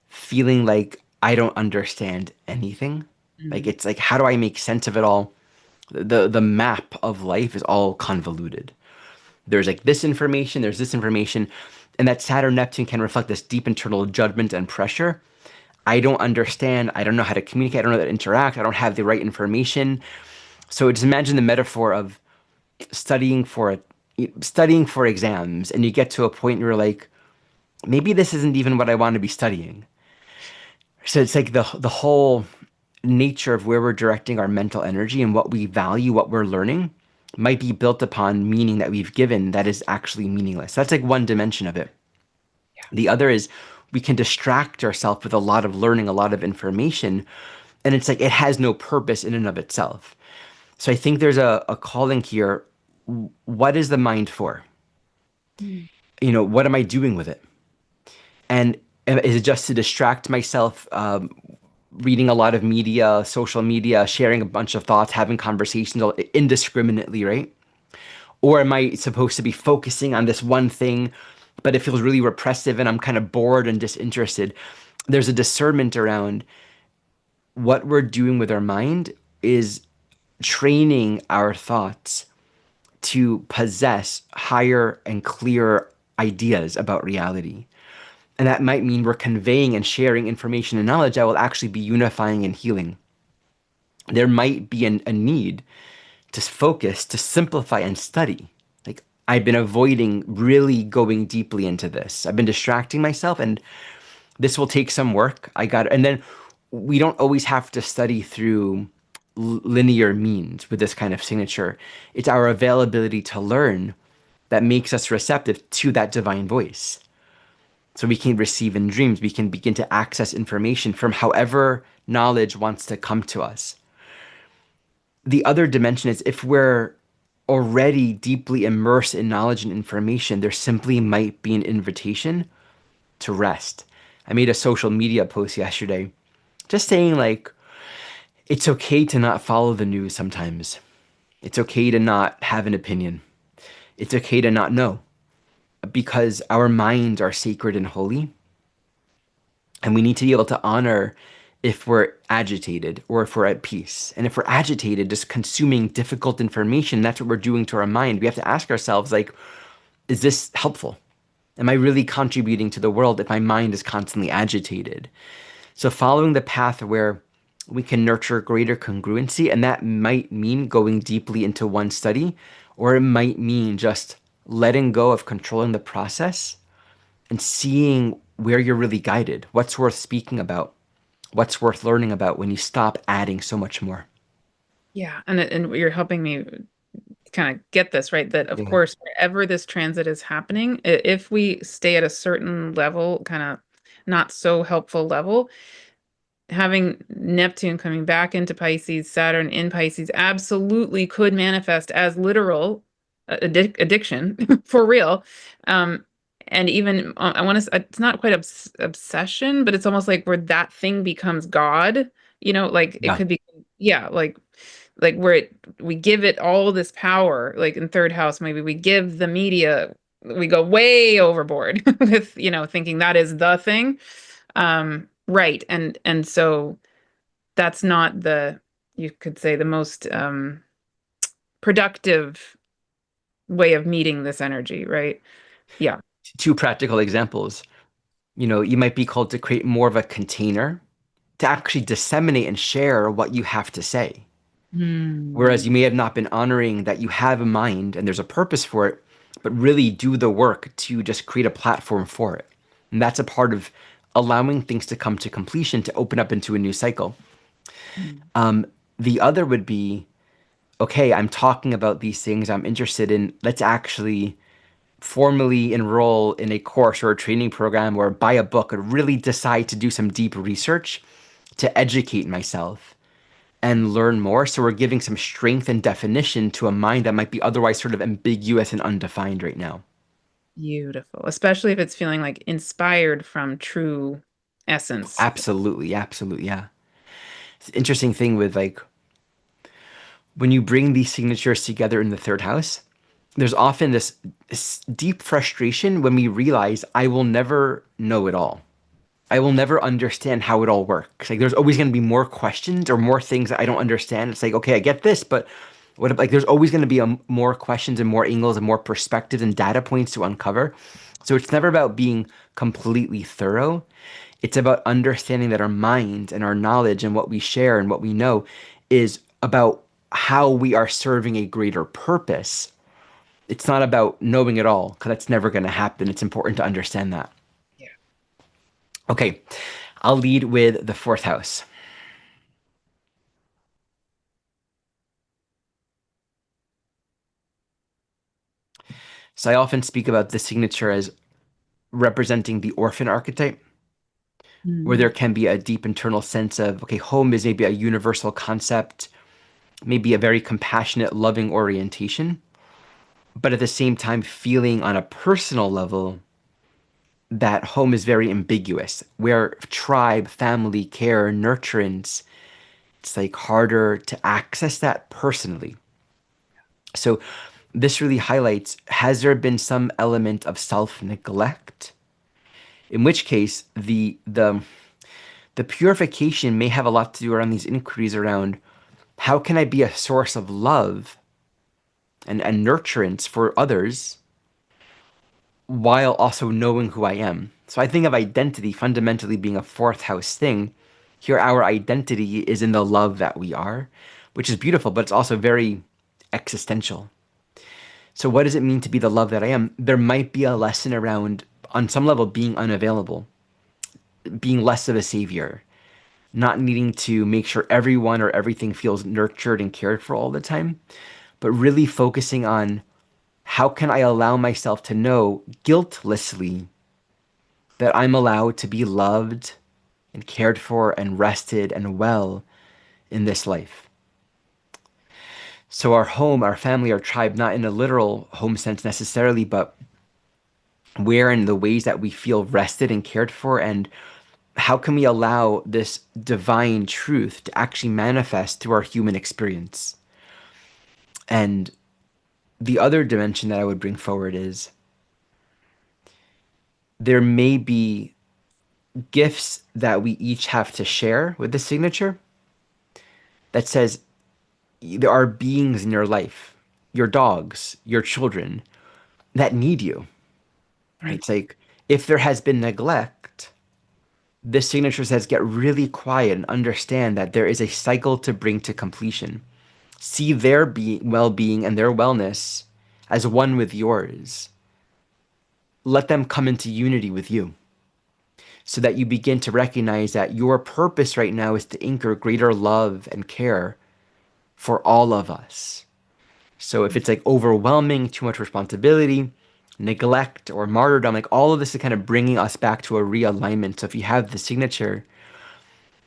feeling like I don't understand anything. Like mm, it's like, how do I make sense of it all? The map of life is all convoluted. There's like this information, there's this information, and that Saturn Neptune can reflect this deep internal judgment and pressure. I don't understand. I don't know how to communicate. I don't know how to interact. I don't have the right information. So just imagine the metaphor of studying for a, studying for exams, and you get to a point where you're like, maybe this isn't even what I want to be studying. So it's like the whole nature of where we're directing our mental energy and what we value, what we're learning, might be built upon meaning that we've given that is actually meaningless. That's like one dimension of it. The other is we can distract ourselves with a lot of learning, a lot of information, and it's like it has no purpose in and of itself. So I think there's a calling here. What is the mind for? mm, What am I doing with it? And is it just to distract myself, reading a lot of media, social media, sharing a bunch of thoughts, having conversations indiscriminately, right? Or am I supposed to be focusing on this one thing, but it feels really repressive and I'm kind of bored and disinterested? There's a discernment around what we're doing with our mind is training our thoughts to possess higher and clearer ideas about reality. And that might mean we're conveying and sharing information and knowledge that will actually be unifying and healing. There might be a need to focus, to simplify and study. Like, I've been avoiding really going deeply into this. I've been distracting myself, and this will take some work. And then we don't always have to study through linear means with this kind of signature. It's our availability to learn that makes us receptive to that divine voice. So we can receive in dreams, we can begin to access information from however knowledge wants to come to us. The other dimension is if we're already deeply immersed in knowledge and information, there simply might be an invitation to rest. I made a social media post yesterday just saying, like, it's okay to not follow the news sometimes. It's okay to not have an opinion. It's okay to not know because our minds are sacred and holy. And we need to be able to honor if we're agitated or if we're at peace. And if we're agitated, just consuming difficult information, that's what we're doing to our mind. We have to ask ourselves, like, is this helpful? Am I really contributing to the world if my mind is constantly agitated? So following the path where we can nurture greater congruency, and that might mean going deeply into one study, or it might mean just letting go of controlling the process and seeing where you're really guided, what's worth speaking about, what's worth learning about when you stop adding so much more. Yeah, and you're helping me kind of get this, right? That of Yeah. course, wherever this transit is happening, if we stay at a certain level, kind of not so helpful level, having Neptune coming back into Pisces, Saturn in Pisces absolutely could manifest as literal addiction for real. Um, and even I want to, it's not quite obsession, but it's almost like where that thing becomes God, like it Yeah. could be, yeah, like where we give it all this power, like in third house, maybe we give the media, we go way overboard with, thinking that is the thing. Right. And so that's not you could say the most productive way of meeting this energy, right? Yeah. Two practical examples. You might be called to create more of a container to actually disseminate and share what you have to say. Whereas Hmm. you may have not been honoring that you have a mind and there's a purpose for it, but really do the work to just create a platform for it. And that's a part of allowing things to come to completion to open up into a new cycle. Um, the other would be, okay, I'm talking about these things I'm interested in. Let's actually formally enroll in a course or a training program or buy a book or really decide to do some deep research to educate myself and learn more. So we're giving some strength and definition to a mind that might be otherwise sort of ambiguous and undefined right now. Beautiful, especially if it's feeling like inspired from true essence. Absolutely, absolutely, yeah. It's an interesting thing with like when you bring these signatures together in the third house, there's often this deep frustration when we realize I will never know it all. I will never understand how it all works. Like there's always going to be more questions or more things that I don't understand. It's like, okay, I get this, but what if, like there's always going to be more questions and more angles and more perspectives and data points to uncover. So it's never about being completely thorough. It's about understanding that our mind and our knowledge and what we share and what we know is about how we are serving a greater purpose. It's not about knowing it all because that's never going to happen. It's important to understand that. Yeah. Okay, I'll lead with the fourth house. So I often speak about the signature as representing the orphan archetype, where there Mm. can be a deep internal sense of, okay, home is maybe a universal concept, maybe a very compassionate, loving orientation, but at the same time, feeling on a personal level that home is very ambiguous, where tribe, family, care, nurturance, it's like harder to access that personally. So this really highlights, has there been some element of self-neglect? In which case, the purification may have a lot to do around these inquiries around how can I be a source of love and nurturance for others while also knowing who I am. So I think of identity fundamentally being a fourth house thing. Here, our identity is in the love that we are, which is beautiful, but it's also very existential. So, what does it mean to be the love that I am? There might be a lesson around, on some level, being unavailable, being less of a savior, not needing to make sure everyone or everything feels nurtured and cared for all the time, but really focusing on how can I allow myself to know guiltlessly that I'm allowed to be loved and cared for and rested and well in this life. So our home, our family, our tribe, not in a literal home sense necessarily, but where in the ways that we feel rested and cared for, and how can we allow this divine truth to actually manifest through our human experience? And the other dimension that I would bring forward is there may be gifts that we each have to share with the signature that says there are beings in your life, your dogs, your children, that need you. Right? Mm. It's like if there has been neglect, this signature says get really quiet and understand that there is a cycle to bring to completion. See their well-being and their wellness as one with yours. Let them come into unity with you so that you begin to recognize that your purpose right now is to anchor greater love and care for all of us. So if it's like overwhelming, too much responsibility, neglect, or martyrdom, like all of this is kind of bringing us back to a realignment. So if you have the signature,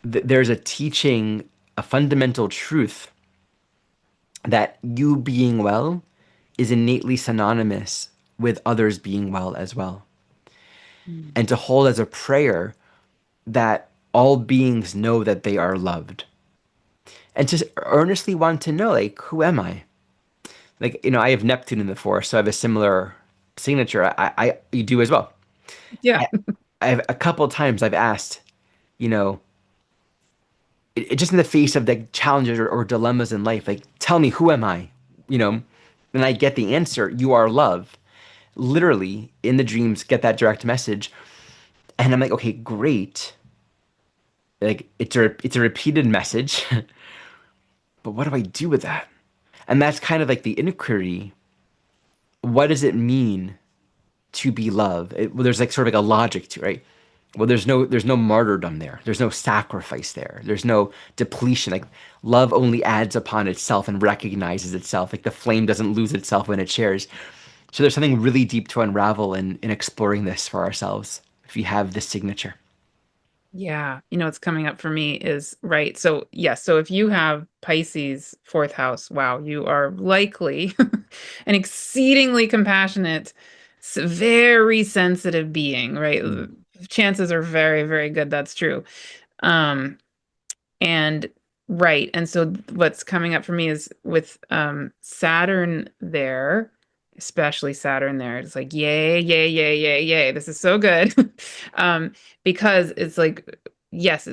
there's a teaching, a fundamental truth that you being well is innately synonymous with others being well as well. Mm. And to hold as a prayer that all beings know that they are loved. And just earnestly want to know, like, who am I? Like, I have Neptune in the fourth, so I have a similar signature. You do as well. Yeah. I, I have a couple of times I've asked, you know, just in the face of the challenges or dilemmas in life, like, tell me, who am I? You know, and I get the answer, you are love. Literally in the dreams, get that direct message. And I'm like, okay, great. Like it's a repeated message, but what do I do with that? And that's kind of like the inquiry. What does it mean to be love? Well, there's like sort of like a logic to it, right? Well, there's no martyrdom there. There's no sacrifice there. There's no depletion. Like love only adds upon itself and recognizes itself. Like the flame doesn't lose itself when it shares. So there's something really deep to unravel in exploring this for ourselves if you have this signature. Yeah, what's coming up for me is right. So, yes, so if you have Pisces fourth house, wow, you are likely an exceedingly compassionate, very sensitive being, right? Mm. Chances are very, very good that's true. Um, and right. And so what's coming up for me is with Saturn there, especially Saturn there, it's like yay, yay, yay, yay, yay. This is so good. Um, because it's like, yes,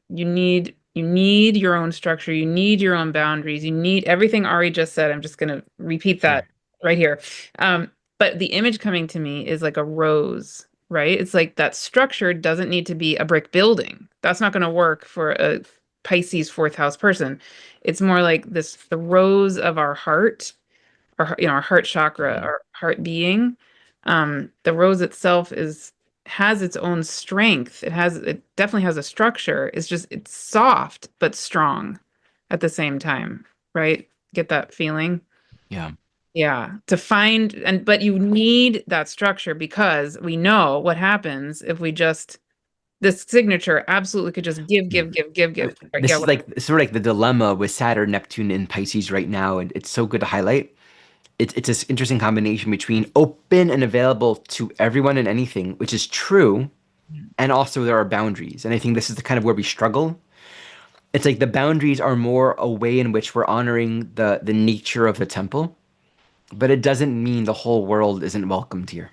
you need your own structure, you need your own boundaries, you need everything Ari just said. I'm just gonna repeat that Sure. right here. Um, but the image coming to me is like a rose, right? It's like that structure doesn't need to be a brick building. That's not going to work for a Pisces fourth house person. It's more like this, the rose of our heart, our heart chakra, Mhm. our heart being. The rose itself has its own strength. It definitely has a structure. It's soft but strong at the same time, right? Get that feeling? Yeah. Yeah, to find but you need that structure because we know what happens if we just this signature absolutely could just give, Mm. give, give, give, give. Right, yeah, This is like sort of like the dilemma with Saturn, Neptune, and Pisces right now, and it's so good to highlight. It's this interesting combination between open and available to everyone and anything, which is true, and also there are boundaries. And I think this is the kind of where we struggle. It's like the boundaries are more a way in which we're honoring the nature of the temple, but it doesn't mean the whole world isn't welcomed here.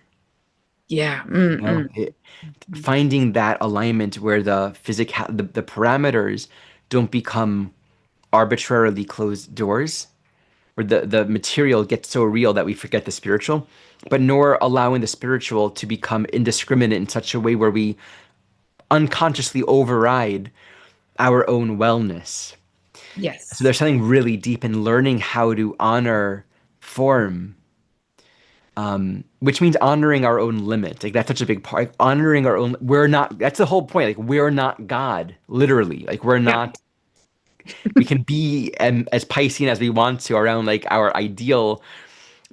yeah, mm. Finding that alignment where the parameters don't become arbitrarily closed doors, where the material gets so real that we forget the spiritual, but nor allowing the spiritual to become indiscriminate in such a way where we unconsciously override our own wellness. So Yes. there's something really deep in learning how to honor form, which means honoring our own limit. Like that's such a big part. Like, honoring our own. We're not. That's the whole point. Like we're not God, literally. Like we're Yeah. not. We can be as Piscean as we want to around like our ideal,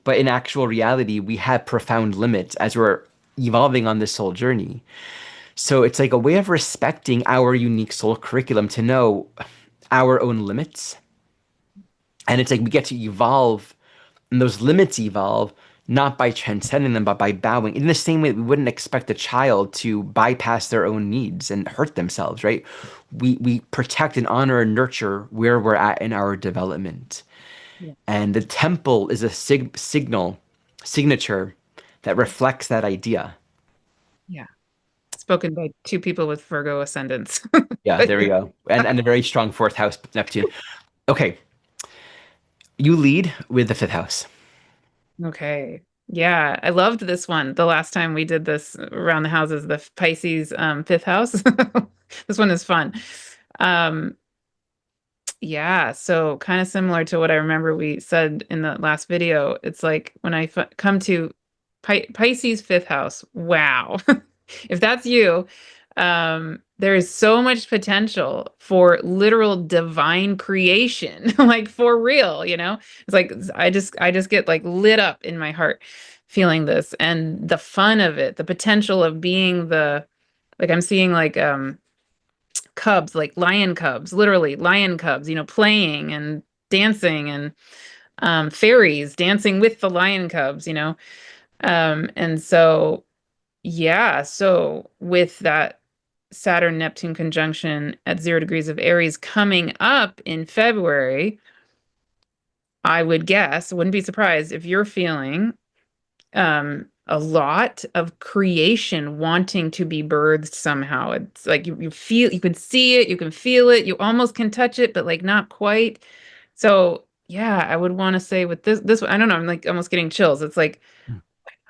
but in actual reality, we have profound limits as we're evolving on this soul journey. So it's like a way of respecting our unique soul curriculum to know our own limits And it's like we get to evolve, and those limits evolve not by transcending them, but by bowing. In the same way that we wouldn't expect a child to bypass their own needs and hurt themselves, right? We protect and honor and nurture where we're at in our development. Yeah. And the temple is a signature that reflects that idea. Yeah. Spoken by two people with Virgo ascendants. Yeah, But there we go. And a very strong fourth house Neptune. Okay, you lead with the fifth house. okay. Yeah, I loved this one. The last time we did this around the houses, the Pisces fifth house. This one is fun. Um, yeah, so kind of similar to what I remember we said in the last video. It's like when I come to Pisces fifth house, wow. If that's you, there is so much potential for literal divine creation, like for real, you know? It's like I just get like lit up in my heart feeling this and the fun of it, the potential of being the like I'm seeing like cubs, like lion cubs, literally lion cubs, playing and dancing and fairies dancing with the lion cubs, and so yeah, so with that Saturn Neptune conjunction at 0 degrees of Aries coming up in February, I would guess, wouldn't be surprised if you're feeling a lot of creation wanting to be birthed somehow. It's like you feel, you can see it, you can feel it, you almost can touch it, but like not quite. So yeah, I would want to say with this one, I don't know, I'm like almost getting chills. It's like,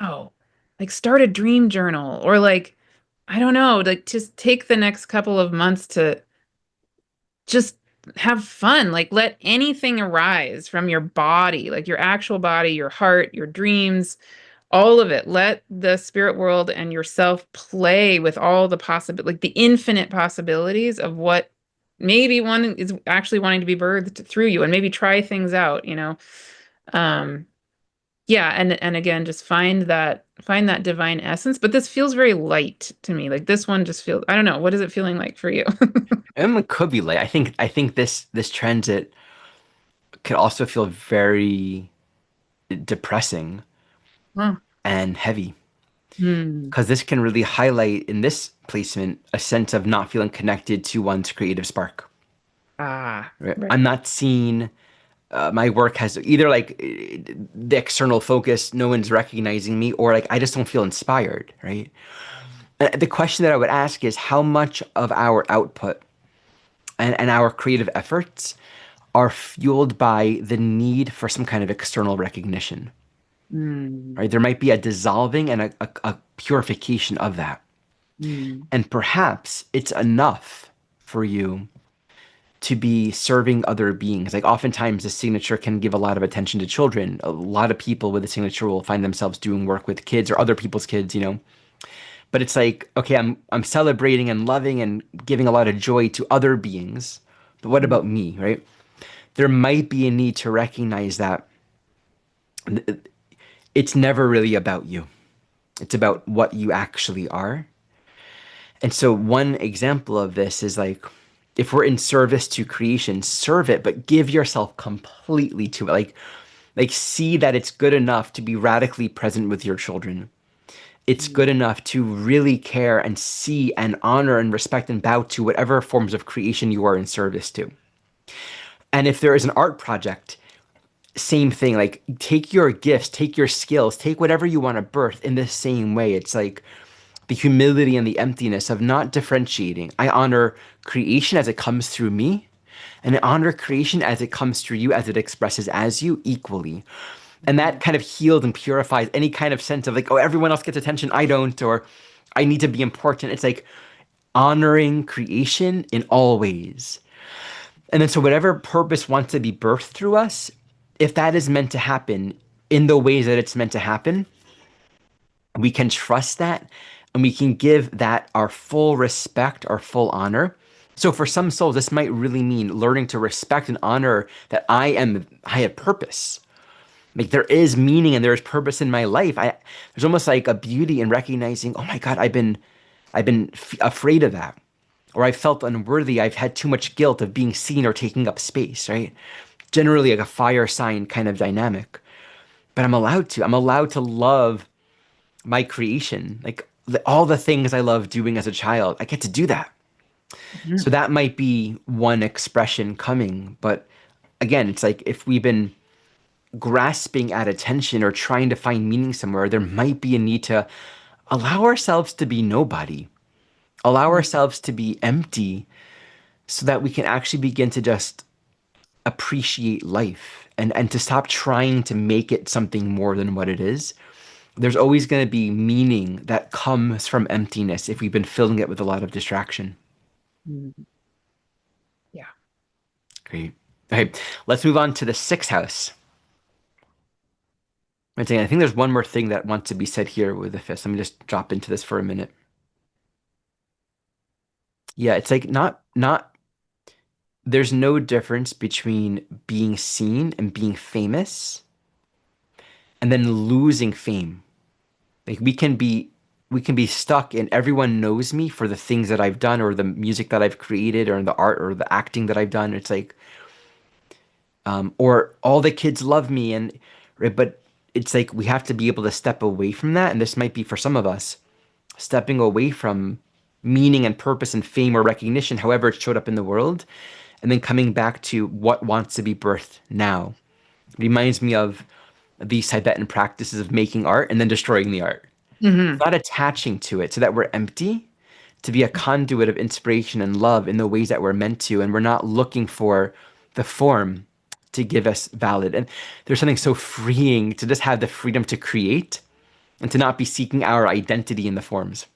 oh, like start a dream journal or like, I don't know, like just take the next couple of months to just have fun. Like let anything arise from your body, like your actual body, your heart, your dreams, all of it. Let the spirit world and yourself play with all the like the infinite possibilities of what maybe one is actually wanting to be birthed through you and maybe try things out. Um, yeah, and again, just find that divine essence. But this feels very light to me. Like this one just feels, I don't know, what is it feeling like for you? It could be late. I think this transit could also feel very depressing Huh. and heavy Hmm. because this can really highlight in this placement a sense of not feeling connected to one's creative spark. Ah, Right? right. I'm not seeing my work has either like the external focus, no one's recognizing me, or like I just don't feel inspired, right? The question that I would ask is how much of our output and our creative efforts are fueled by the need for some kind of external recognition, Hmm. right? There might be a dissolving and a purification of that. Hmm. And perhaps it's enough for you to be serving other beings. Like oftentimes the signature can give a lot of attention to children. A lot of people with the signature will find themselves doing work with kids or other people's kids. But it's like, okay, I'm celebrating and loving and giving a lot of joy to other beings. But what Hmm. about me, right? There might be a need to recognize that it's never really about you. It's about what you actually are. And so one example of this is like if we're in service to creation, serve it, but give yourself completely to it. Like see that it's good enough to be radically present with your children. It's good enough to really care and see and honor and respect and bow to whatever forms of creation you are in service to. And if there is an art project, same thing. Like take your gifts, take your skills, take whatever you want to birth in the same way. It's like the humility and the emptiness of not differentiating. I honor creation as it comes through me, and I honor creation as it comes through you, as it expresses as you equally. And that kind of heals and purifies any kind of sense of like, oh, everyone else gets attention, I don't, or I need to be important. It's like honoring creation in all ways. And then so whatever purpose wants to be birthed through us, if that is meant to happen in the ways that it's meant to happen, we can trust that and we can give that our full respect, our full honor. So for some souls, this might really mean learning to respect and honor that I have purpose. Like there is meaning and there is purpose in my life. There's almost like a beauty in recognizing, oh my God, I've been afraid of that, or I felt unworthy. I've had too much guilt of being seen or taking up space, right? generally like a fire sign kind of dynamic. But I'm allowed to. I'm allowed to love my creation, like all the things I love doing as a child. I get to do that. So Mhm. that might be one expression coming. But again, it's like if we've been grasping at attention or trying to find meaning somewhere, there might be a need to allow ourselves to be nobody, allow ourselves to be empty so that we can actually begin to just appreciate life and to stop trying to make it something more than what it is. There's always going to be meaning that comes from emptiness if we've been filling it with a lot of distraction. Mhm. Yeah. Great. Okay, let's move on to the sixth house. I think there's one more thing that wants to be said here with the fifth. Let me just drop into this for a minute. Yeah, it's like not there's no difference between being seen and being famous and then losing fame. Like we can be stuck in everyone knows me for the things that I've done or the music that I've created or the art or the acting that I've done. It's like or all the kids love me and right, but it's like we have to be able to step away from that. And this might be for some of us stepping away from meaning and purpose and fame or recognition, however it showed up in the world, and then coming back to what wants to be birthed now. It reminds me of these Tibetan practices of making art and then destroying the art. Hmm. Not attaching to it so that we're empty, to be a conduit of inspiration and love in the ways that we're meant to, and we're not looking for the form to give us valid. And there's something so freeing to just have the freedom to create and to not be seeking our identity in the forms.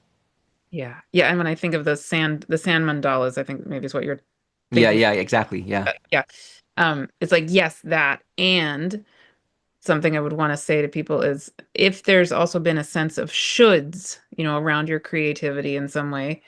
Yeah. Yeah. And when I think of the sand mandalas, I think maybe is what you're Yeah, thinking. yeah, exactly. Yeah. Yeah. It's like, yes, that. And something I would want to say to people is if there's also been a sense of shoulds, around your creativity in some way,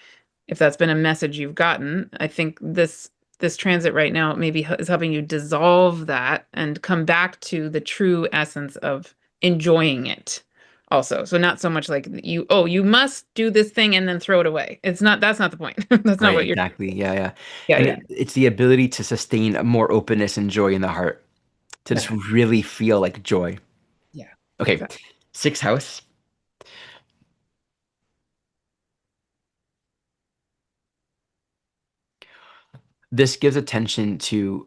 if that's been a message you've gotten, I think this transit right now maybe is helping you dissolve that and come back to the true essence of enjoying it also. So not so much like you must do this thing and then throw it away. That's not the point. That's not Right, what you're exactly. Yeah, yeah. Yeah, And yeah. it's the ability to sustain more openness and joy in the heart, to just Yeah. really feel like joy. Yeah. Okay, Exactly. sixth house. This gives attention to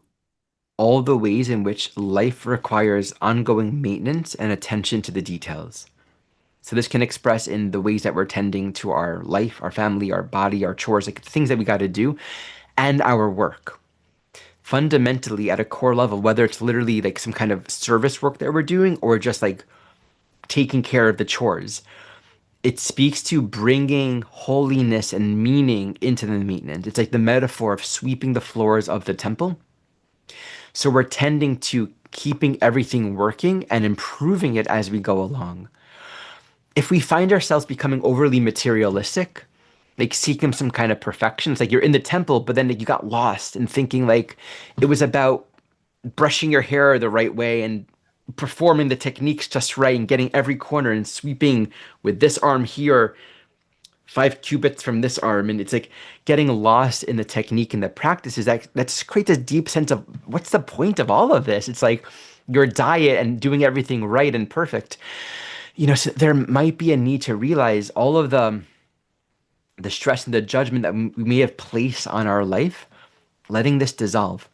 all the ways in which life requires ongoing maintenance and attention to the details. So this can express in the ways that we're tending to our life, our family, our body, our chores, like things that we got to do, and our work. Fundamentally, at a core level, whether it's literally like some kind of service work that we're doing or just like taking care of the chores, it speaks to bringing holiness and meaning into the maintenance. It's like the metaphor of sweeping the floors of the temple. So we're tending to keeping everything working and improving it as we go along. If we find ourselves becoming overly materialistic, like seeking some kind of perfection, it's like you're in the temple, but then like, you got lost in thinking like it was about brushing your hair the right way and performing the techniques just right and getting every corner and sweeping with this arm here 5 cubits from this arm, and it's like getting lost in the technique and the practices that just creates a deep sense of what's the point of all of this. It's like your diet and doing everything right and perfect. So there might be a need to realize all of the stress and the judgment that we may have placed on our life, letting this dissolve,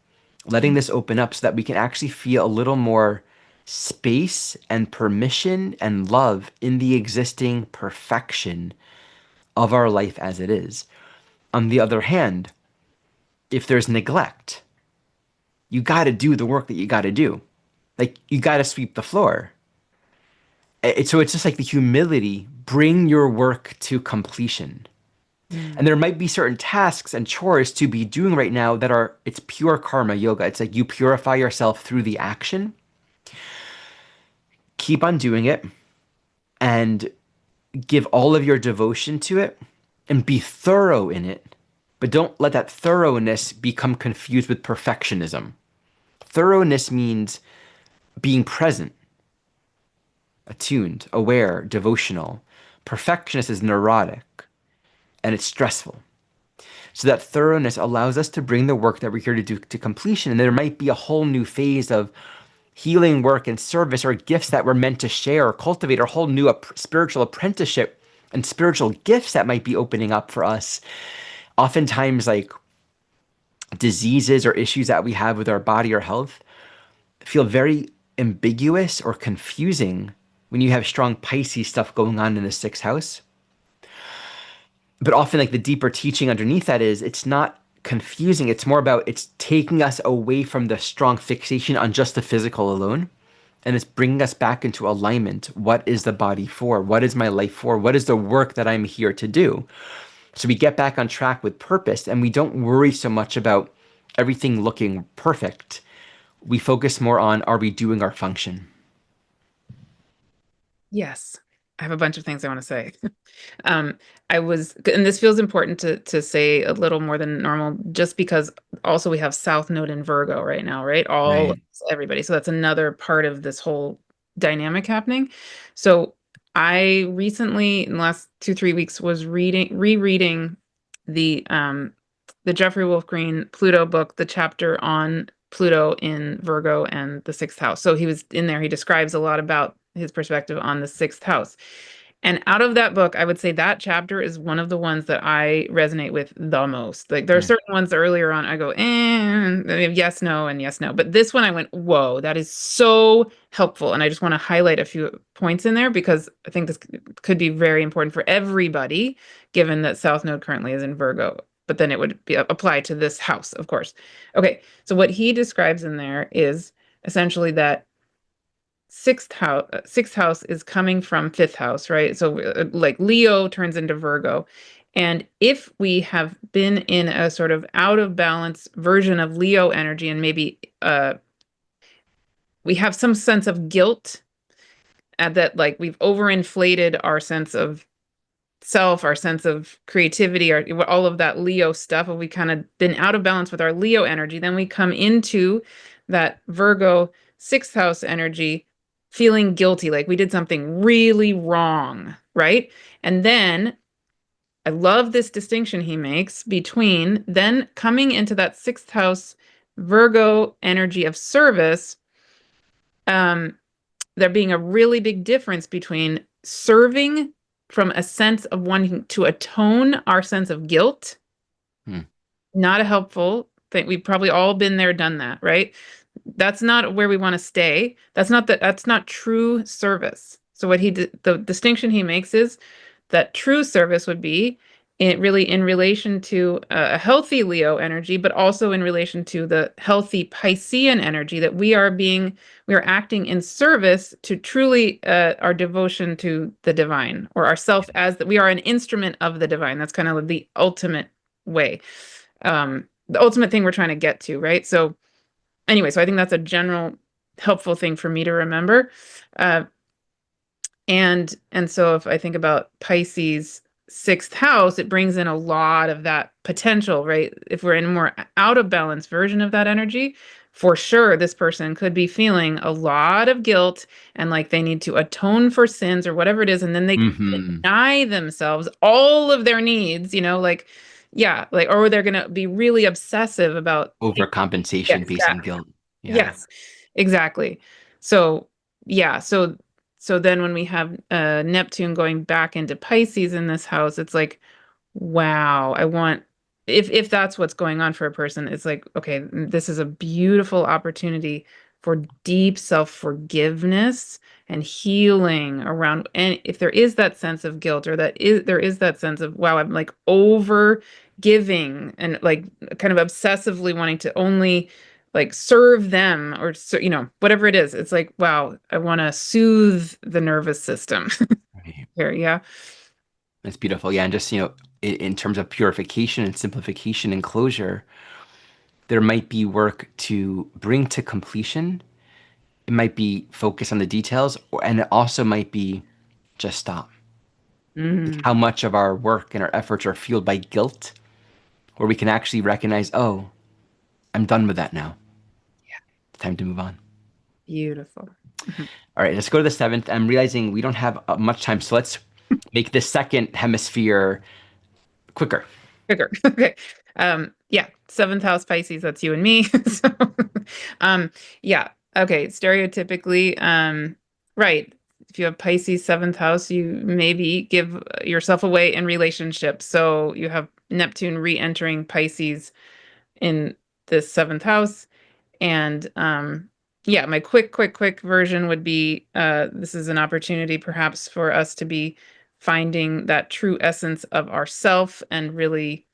letting this open up so that we can actually feel a little more space and permission and love in the existing perfection of our life as it is. On the other hand, if there's neglect, you got to do the work that you got to do. Like you got to sweep the floor. So it's just like the humility, bring your work to completion. And Mm. there might be certain tasks and chores to be doing right now that it's pure karma yoga. It's like you purify yourself through the action, keep on doing it, and give all of your devotion to it and be thorough in it. But don't let that thoroughness become confused with perfectionism. Thoroughness means being present, attuned, aware, devotional. Perfectionist is neurotic and it's stressful. So that thoroughness allows us to bring the work that we're here to do to completion. And there might be a whole new phase of healing work and service or gifts that we're meant to share or cultivate, or a whole new spiritual apprenticeship and spiritual gifts that might be opening up for us. Oftentimes, like diseases or issues that we have with our body or health feel very ambiguous or confusing when you have strong Pisces stuff going on in the sixth house. But often, like the deeper teaching underneath that is it's not confusing. It's more about it's taking us away from the strong fixation on just the physical alone. And it's bringing us back into alignment. What is the body for? What is my life for? What is the work that I'm here to do? So we get back on track with purpose and we don't worry so much about everything looking perfect. We focus more on, are we doing our function? Yes. I have a bunch of things I want to say. Um, and this feels important to say a little more than normal, just because also we have South Node in Virgo right now, right? Right. Everybody. So that's another part of this whole dynamic happening. So I recently, in the last 2, 3 weeks, was rereading the Jeffrey Wolf Green Pluto book, the chapter on Pluto in Virgo and the sixth house. So he was in there, he describes a lot about his perspective on the sixth house. And out of that book, I would say that chapter is one of the ones that I resonate with the most. Like there are Mm. certain ones earlier on, I go, yes, no, and yes, no. But this one I went, whoa, that is so helpful. And I just want to highlight a few points in there because I think this could be very important for everybody, given that South Node currently is in Virgo. But then it would be applied to this house, of course. Okay, so what he describes in there is essentially that sixth house is coming from fifth house, right? So like Leo turns into Virgo. And if we have been in a sort of out of balance version of Leo energy, and maybe we have some sense of guilt at that, like we've overinflated our sense of self, our sense of creativity, all of that Leo stuff, if we kind of been out of balance with our Leo energy, then we come into that Virgo sixth house energy feeling guilty, like we did something really wrong, right? And then I love this distinction he makes between then coming into that sixth house Virgo energy of service, um, there being a really big difference between serving from a sense of wanting to atone our sense of guilt. Mm. Not a helpful thing. We've probably all been there, done that, right? That's not where we want to stay. That's not true service. So the distinction he makes is that true service would be really in relation to a healthy Leo energy, but also in relation to the healthy Piscean energy that we are acting in service to truly our devotion to the divine or ourself as that we are an instrument of the divine. That's kind of the ultimate way, the ultimate thing we're trying to get to, right? So anyway, so I think that's a general helpful thing for me to remember. Uh, and so if I think about Pisces sixth house, it brings in a lot of that potential, right? If we're in a more out of balance version of that energy, for sure, this person could be feeling a lot of guilt and like they need to atone for sins or whatever it is. And then they Hmm. deny themselves all of their needs, like, yeah, like, or they're going to be really obsessive about things. Overcompensation Yes, based on guilt. Yeah. yes, exactly. So, yeah, so then when we have Neptune going back into Pisces in this house, it's like, wow, I want if that's what's going on for a person, it's like, okay, this is a beautiful opportunity for deep self-forgiveness and healing around, and if there is that sense of guilt or there is that sense of, wow, I'm like over giving and like kind of obsessively wanting to only like serve them or so, whatever it is, it's like, wow, I want to soothe the nervous system Right. here. Yeah. That's beautiful. Yeah. And just, in terms of purification and simplification and closure, there might be work to bring to completion. It might be focus on the details, and it also might be just stop. Like Mm. how much of our work and our efforts are fueled by guilt, where we can actually recognize, oh, I'm done with that now. Time to move on. Beautiful. Mhm. All right, let's go to the seventh. I'm realizing we don't have much time, so let's make the second hemisphere quicker. Quicker. Okay. Yeah, seventh house Pisces, that's you and me. So, um, yeah, okay, stereotypically, right. If you have Pisces seventh house, you maybe give yourself away in relationships. So you have Neptune re-entering Pisces in this seventh house. And yeah, my quick version would be this is an opportunity perhaps for us to be finding that true essence of ourself and really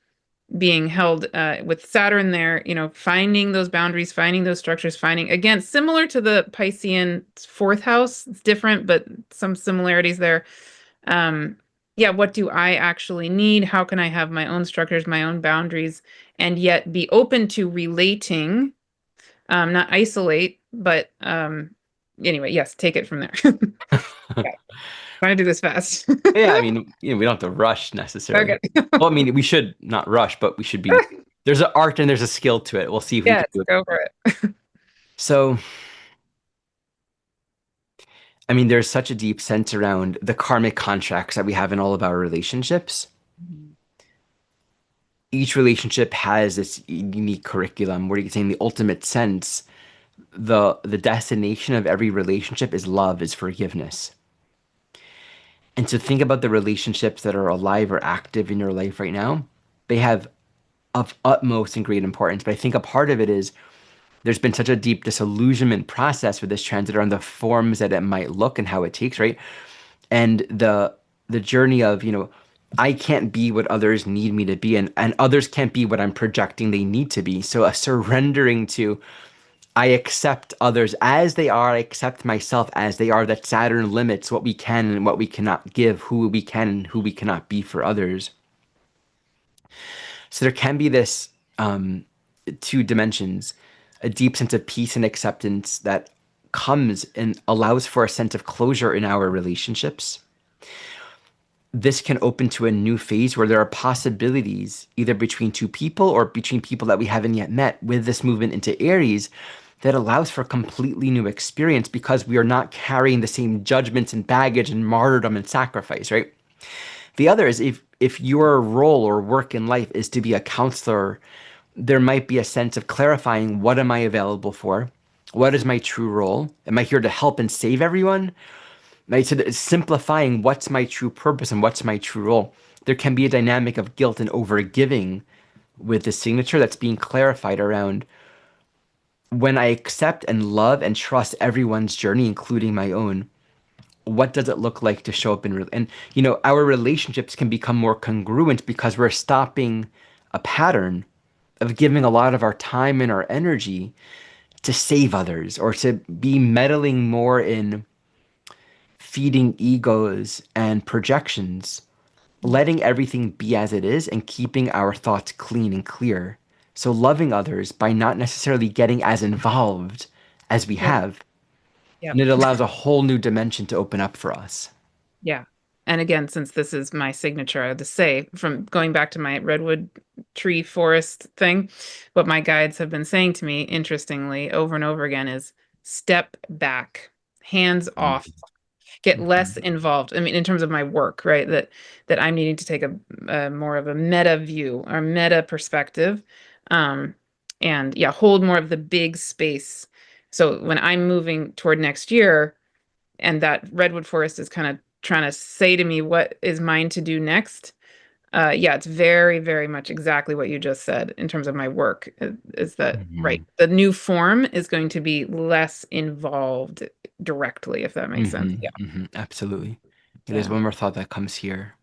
being held with Saturn there, finding those boundaries, finding those structures, finding again, similar to the Piscean fourth house. It's different, but some similarities there. Um, yeah, what do I actually need? How can I have my own structures, my own boundaries, and yet be open to relating, not isolate, but anyway, yes, take it from there. Yeah, trying to do this fast. Yeah, I mean, we don't have to rush necessarily. Okay. Well, I mean, we should not rush, but we should be. There's an art and there's a skill to it. We'll see if we Yes, can do it. go for it. So, I mean, there's such a deep sense around the karmic contracts that we have in all of our relationships. Mhm. Each relationship has this unique curriculum where you can say in the ultimate sense, the destination of every relationship is love, is forgiveness. And to think about the relationships that are alive or active in your life right now, they have of utmost and great importance. But I think a part of it is there's been such a deep disillusionment process with this transit around the forms that it might look and how it takes, right? And the journey of, I can't be what others need me to be, and others can't be what I'm projecting they need to be. So a surrendering to I accept others as they are, I accept myself as they are, that Saturn limits what we can and what we cannot give, who we can and who we cannot be for others. So there can be this two dimensions, a deep sense of peace and acceptance that comes and allows for a sense of closure in our relationships. This can open to a new phase where there are possibilities either between two people or between people that we haven't yet met with this movement into Aries that allows for a completely new experience because we are not carrying the same judgments and baggage and martyrdom and sacrifice, right? The other is if your role or work in life is to be a counselor, there might be a sense of clarifying what am I available for? What is my true role? Am I here to help and save everyone? Right? So it's simplifying what's my true purpose and what's my true role. There can be a dynamic of guilt and overgiving with the signature that's being clarified around when I accept and love and trust everyone's journey, including my own. What does it look like to show up and our relationships can become more congruent because we're stopping a pattern of giving a lot of our time and our energy to save others or to be meddling more in feeding egos and projections, letting everything be as it is and keeping our thoughts clean and clear. So loving others by not necessarily getting as involved as we Yep. have, and Yep. it allows a whole new dimension to open up for us. Yeah. And again, since this is my signature, I have to say, from going back to my redwood tree forest thing, what my guides have been saying to me, interestingly, over and over again, is step back, hands off, get less Mhm. involved. I mean, in terms of my work, right? That I'm needing to take a more of a meta view or meta perspective, um, and yeah, hold more of the big space. So when I'm moving toward next year, and that redwood forest is kind of trying to say to me what is mine to do next. Yeah, it's very, very much exactly what you just said in terms of my work. Is that right? Mhm. The new form is going to be less involved directly, if that makes sense. Yeah. Absolutely. There's Yeah. one more thought that comes here.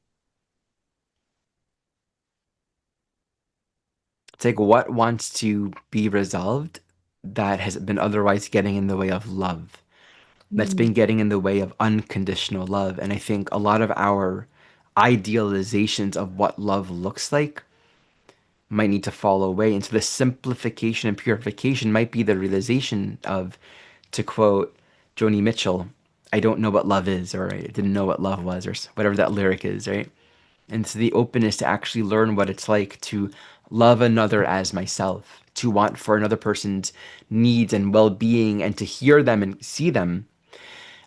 It's like what wants to be resolved that has been otherwise getting in the way of love, that's Mm. been getting in the way of unconditional love. And I think a lot of our idealizations of what love looks like might need to fall away. And so the simplification and purification might be the realization of, to quote Joni Mitchell, I don't know what love is, or I didn't know what love was, or whatever that lyric is, right? And so the openness to actually learn what it's like to love another as myself, to want for another person's needs and well-being, and to hear them and see them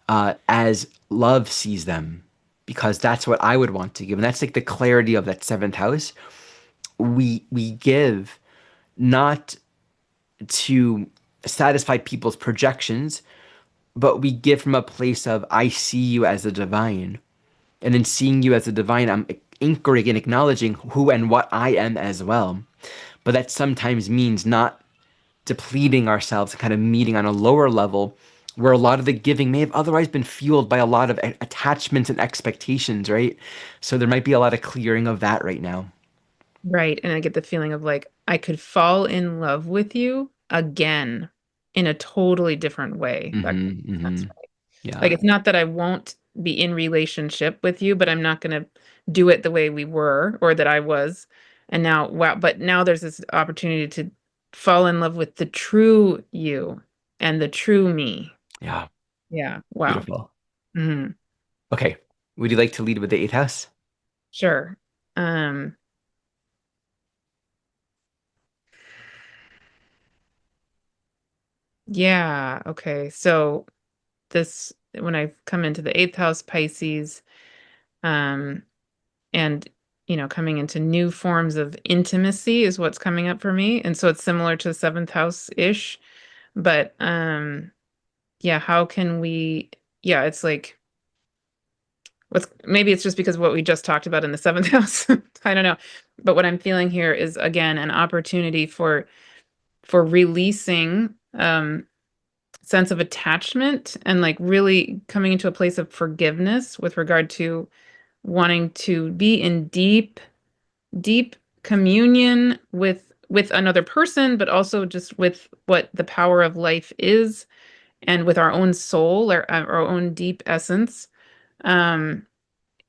as love sees them, because that's what I would want to give. And that's like the clarity of that seventh house. we give not to satisfy people's projections, but we give from a place of I see you as the divine. And in seeing you as the divine, I'm anchoring and acknowledging who and what I am as well. But that sometimes means not depleting ourselves and kind of meeting on a lower level where a lot of the giving may have otherwise been fueled by a lot of attachments and expectations, right? So there might be a lot of clearing of that right now. Right. And I get the feeling of like I could fall in love with you again in a totally different way. That's Mm-hmm. right. Like Yeah. it's not that I won't be in relationship with you, but I'm not going to do it the way we were or that I was. And now, wow, but now there's this opportunity to fall in love with the true you and the true me. Yeah. Yeah. Wow. Beautiful. Hmm. Okay. Would you like to lead with the eighth house? Sure. Um, yeah. Okay. So this, when I come into the eighth house, Pisces, um, and coming into new forms of intimacy is what's coming up for me. And so it's similar to the seventh house ish. But yeah, how can we, yeah, it's like what's maybe it's just because of what we just talked about in the seventh house. I don't know. But what I'm feeling here is again an opportunity for releasing sense of attachment and like really coming into a place of forgiveness with regard to wanting to be in deep communion with another person, but also just with what the power of life is and with our own soul, our own deep essence. Um,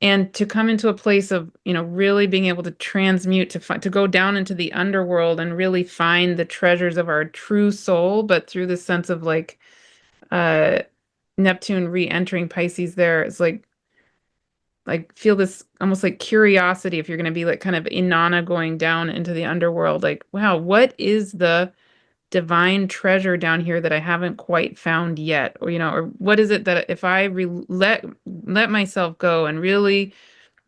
and to come into a place of, really being able to transmute, to go down into the underworld and really find the treasures of our true soul, but through the sense of like uh Neptune re-entering Pisces there is like feel this almost like curiosity if you're going to be like kind of Inanna going down into the underworld, like wow, what is the divine treasure down here that I haven't quite found yet, or or what is it that if I let myself go and really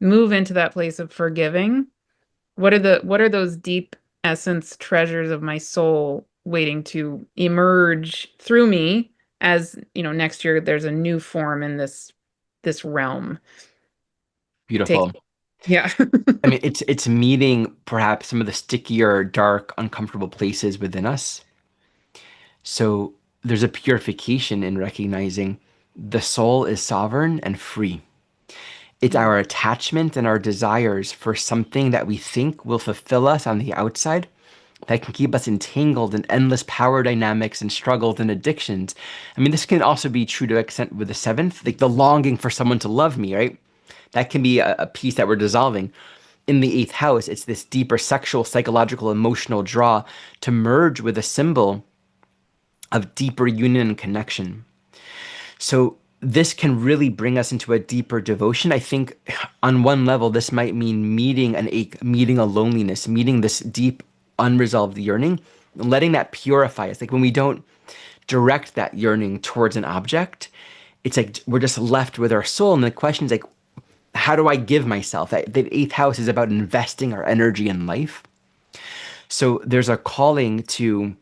move into that place of forgiving, what are those deep essence treasures of my soul waiting to emerge through me as next year there's a new form in this realm. Take Beautiful. Yeah. I mean, it's meeting perhaps some of the stickier, dark, uncomfortable places within us. So there's a purification in recognizing the soul is sovereign and free. It's Mm, our attachment and our desires for something that we think will fulfill us on the outside that can keep us entangled in endless power dynamics and struggles and addictions. I mean, this can also be true to an extent with the seventh, like the longing for someone to love me, right? That can be a piece that we're dissolving. In the eighth house, it's this deeper sexual, psychological, emotional draw to merge with a symbol of deeper union and connection. So this can really bring us into a deeper devotion. I think on one level, this might mean meeting an ache, meeting a loneliness, meeting this deep, unresolved yearning, and letting that purify us. Like when we don't direct that yearning towards an object, it's like we're just left with our soul. And the question is like, how do I give myself? The eighth house is about investing our energy in life. So there's a calling to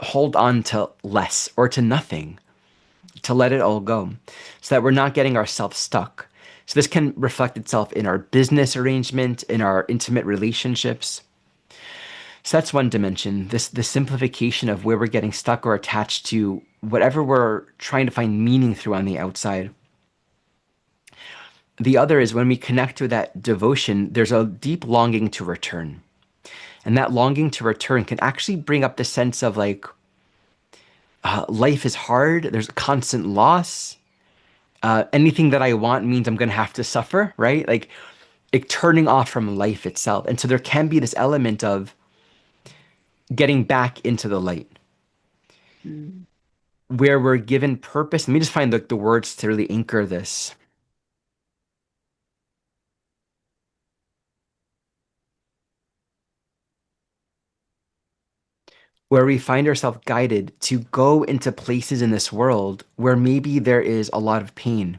hold on to less or to nothing, to let it all go so that we're not getting ourselves stuck. So this can reflect itself in our business arrangement, in our intimate relationships. So that's one dimension, this the simplification of where we're getting stuck or attached to whatever we're trying to find meaning through on the outside. The other is when we connect to that devotion, there's a deep longing to return. And that longing to return can actually bring up the sense of like, life is hard, there's constant loss, anything that I want means I'm going to have to suffer, right? Like turning off from life itself. And so there can be this element of getting back into the light mm, where we're given purpose. Let me just find the words to really anchor this. Where we find ourselves guided to go into places in this world where maybe there is a lot of pain,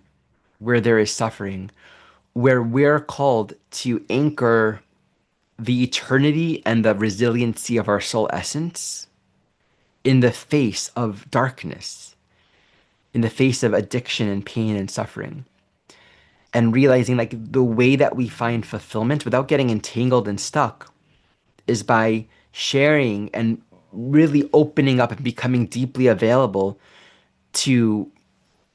where there is suffering, where we're called to anchor the eternity and the resiliency of our soul essence in the face of darkness, in the face of addiction and pain and suffering. And realizing like the way that we find fulfillment without getting entangled and stuck is by sharing and really opening up and becoming deeply available to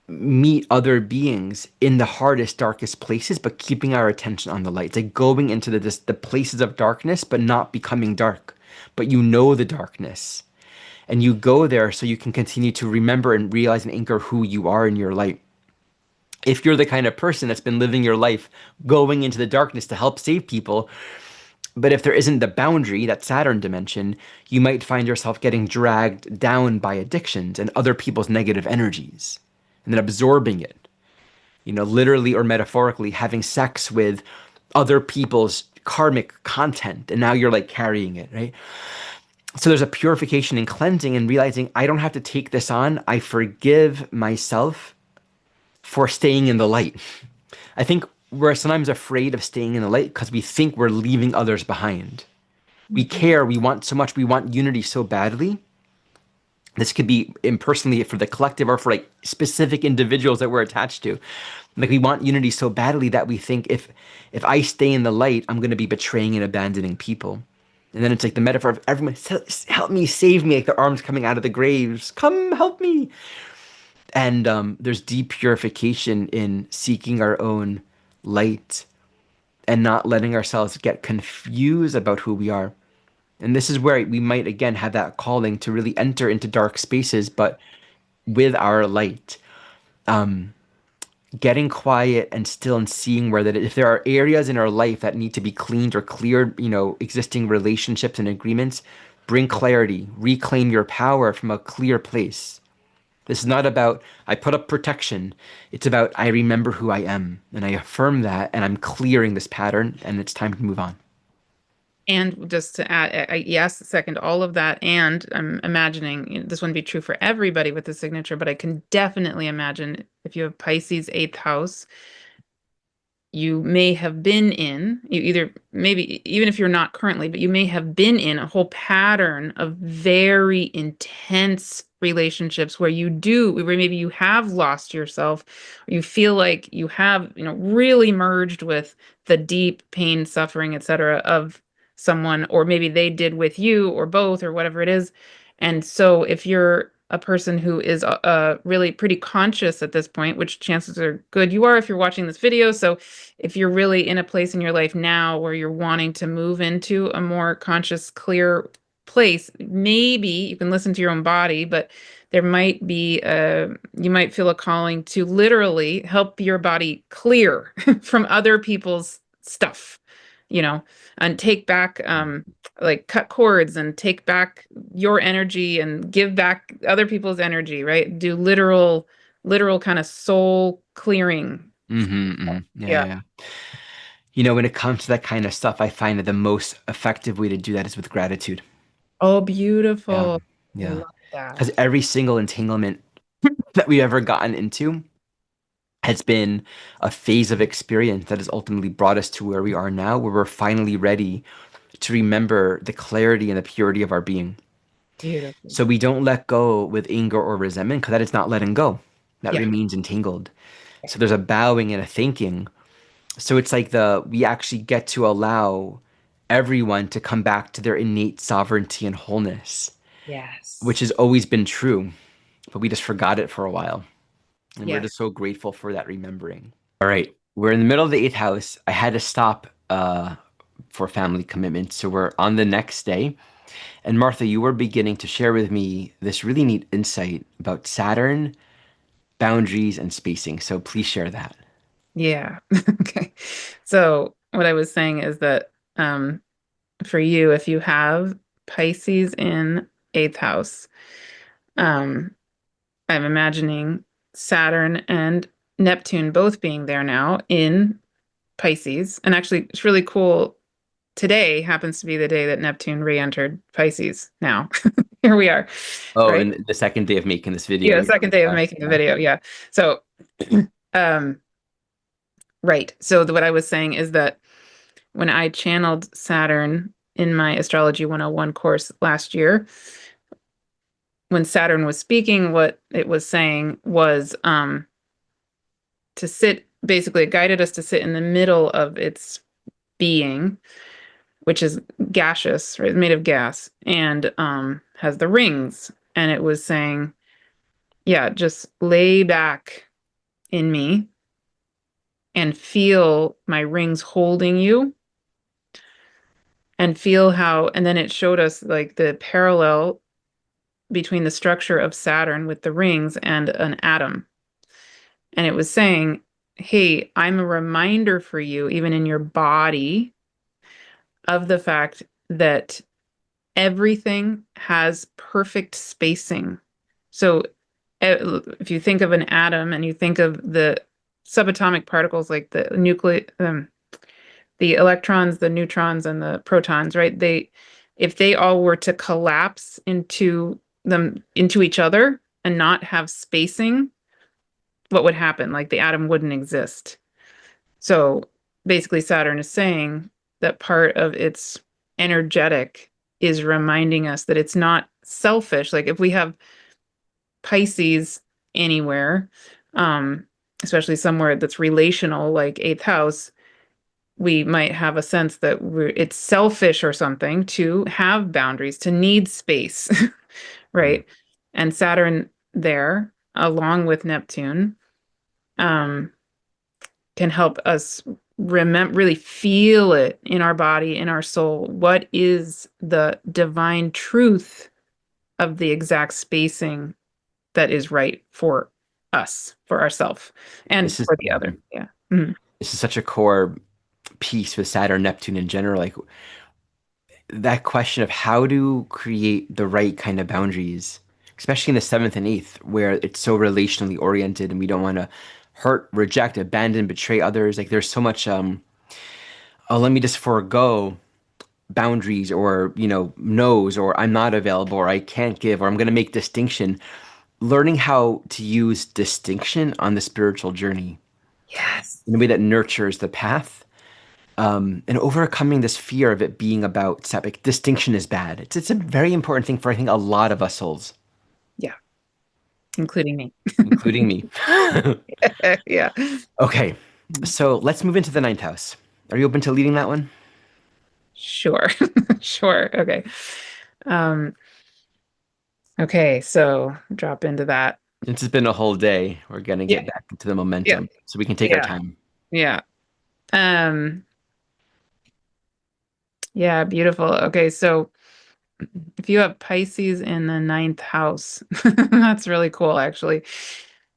meet other beings in the hardest, darkest places, but keeping our attention on the light. It's like going into the places of darkness, but not becoming dark. But you know the darkness. And you go there so you can continue to remember and realize and anchor who you are in your light. If you're the kind of person that's been living your life going into the darkness to help save people, but if there isn't the boundary, that Saturn dimension, you might find yourself getting dragged down by addictions and other people's negative energies and then absorbing it, literally or metaphorically having sex with other people's karmic content. And now you're like carrying it, right? So there's a purification and cleansing and realizing I don't have to take this on. I forgive myself for staying in the light. I think we're sometimes afraid of staying in the light because we think we're leaving others behind. We Mhm. care, we want so much, we want unity so badly. This could be impersonally for the collective or for like specific individuals that we're attached to. Like we want unity so badly that we think if I stay in the light, I'm going to be betraying and abandoning people. And then it's like the metaphor of everyone, help me, save me, like the arms coming out of the graves, come help me. And there's deep purification in seeking our own light and not letting ourselves get confused about who we are. And this is where we might again have that calling to really enter into dark spaces, but with our light, getting quiet and still and seeing where that if there are areas in our life that need to be cleaned or cleared, existing relationships and agreements, bring clarity, reclaim your power from a clear place. This is not about I put up protection. It's about I remember who I am and I affirm that and I'm clearing this pattern and it's time to move on. And just to add, yes, second all of that. And I'm imagining, this wouldn't be true for everybody with the signature, but I can definitely imagine if you have Pisces eighth house, you may have been in, you either maybe even if you're not currently, but you may have been in a whole pattern of very intense relationships where maybe you have lost yourself, or you feel like you have, really merged with the deep pain, suffering, etc. of someone, or maybe they did with you, or both, or whatever it is. And so if you're a person who is really pretty conscious at this point, which chances are good you are if you're watching this video. So if you're really in a place in your life now where you're wanting to move into a more conscious, clear place, maybe you can listen to your own body, but there might be you might feel a calling to literally help your body clear from other people's stuff, and take back like cut cords and take back your energy and give back other people's energy, right? Do literal kind of soul clearing. Yeah, Yeah. yeah, yeah. When it comes to that kind of stuff, I find that the most effective way to do that is with gratitude. Oh, Yeah, beautiful. I yeah. love that. Because every single entanglement that we've ever gotten into has been a phase of experience that has ultimately brought us to where we are now, where we're finally ready to remember the clarity and the purity of our being. Beautiful. So we don't let go with anger or resentment because that is not letting go. That Yeah. remains entangled. So there's a bowing and a thanking. So it's like we actually get to allow everyone to come back to their innate sovereignty and wholeness, which Yes. has always been true, but we just forgot it for a while. And we're Yes. just so grateful for that remembering. All right. We're in the middle of the eighth house. I had to stop for family commitments. So we're on the next day. And Martha, you were beginning to share with me this really neat insight about Saturn, boundaries, and spacing. So please share that. Yeah. Okay. So what I was saying is that for you, if you have Pisces in eighth house, um, I'm imagining Saturn and Neptune both being there now in Pisces. And actually, it's really cool. Today happens to be the day that Neptune re-entered Pisces now. Here we are, Oh, right? and the second day of making this video. Yeah, Yeah. second day of Gosh, making the yeah. video. Yeah. So, um, right. So what I was saying is that when I channeled Saturn in my Astrology 101 course last year, when Saturn was speaking, what it was saying was to sit, basically, it guided us to sit in the middle of its being, which is gaseous, right? Made of gas, and has the rings. And it was saying, yeah, just lay back in me and feel my rings holding you and feel how, and then it showed us like the parallel between the structure of Saturn with the rings and an atom. And it was saying, hey, I'm a reminder for you, even in your body, of the fact that everything has perfect spacing. So if you think of an atom and you think of the subatomic particles like the nucleus, the electrons, the neutrons, and the protons, right? If they all were to collapse into each other and not have spacing, what would happen? Like the atom wouldn't exist. So basically, Saturn is saying that part of its energetic is reminding us that it's not selfish. Like if we have Pisces anywhere, um, especially somewhere that's relational, like eighth house, we might have a sense that it's selfish or something to have boundaries, to need space, Mm. right? And Saturn there, along with Neptune, um, can help us remember, really feel it in our body, in our soul. What is the divine truth of the exact spacing that is right for us, for ourselves, and This is for the other? Yeah. Mhm. this is such a core piece with Saturn, Neptune in general. Like that question of how to create the right kind of boundaries, especially in the seventh and eighth, where it's so relationally oriented and we don't want to hurt, reject, abandon, betray others. Like there's so much oh, let me just forego boundaries or, no's or I'm not available or I can't give or I'm going to make distinction. Learning how to use distinction on the spiritual journey Yes. in a way that nurtures the path, and overcoming this fear of it being about like distinction is bad. It's a very important thing for I think a lot of us souls, Yeah, including me. including me. Yeah. Okay, so let's move into the ninth house. Are you open to leading that one? Sure. Sure. Okay. Um, okay, so drop into that. Since it's been a whole day, we're gonna Yeah. get back into the Yeah. momentum so we can take our Yeah. time. Yeah. Um, yeah, beautiful. Okay, so if you have Pisces in the ninth house, that's really cool, actually.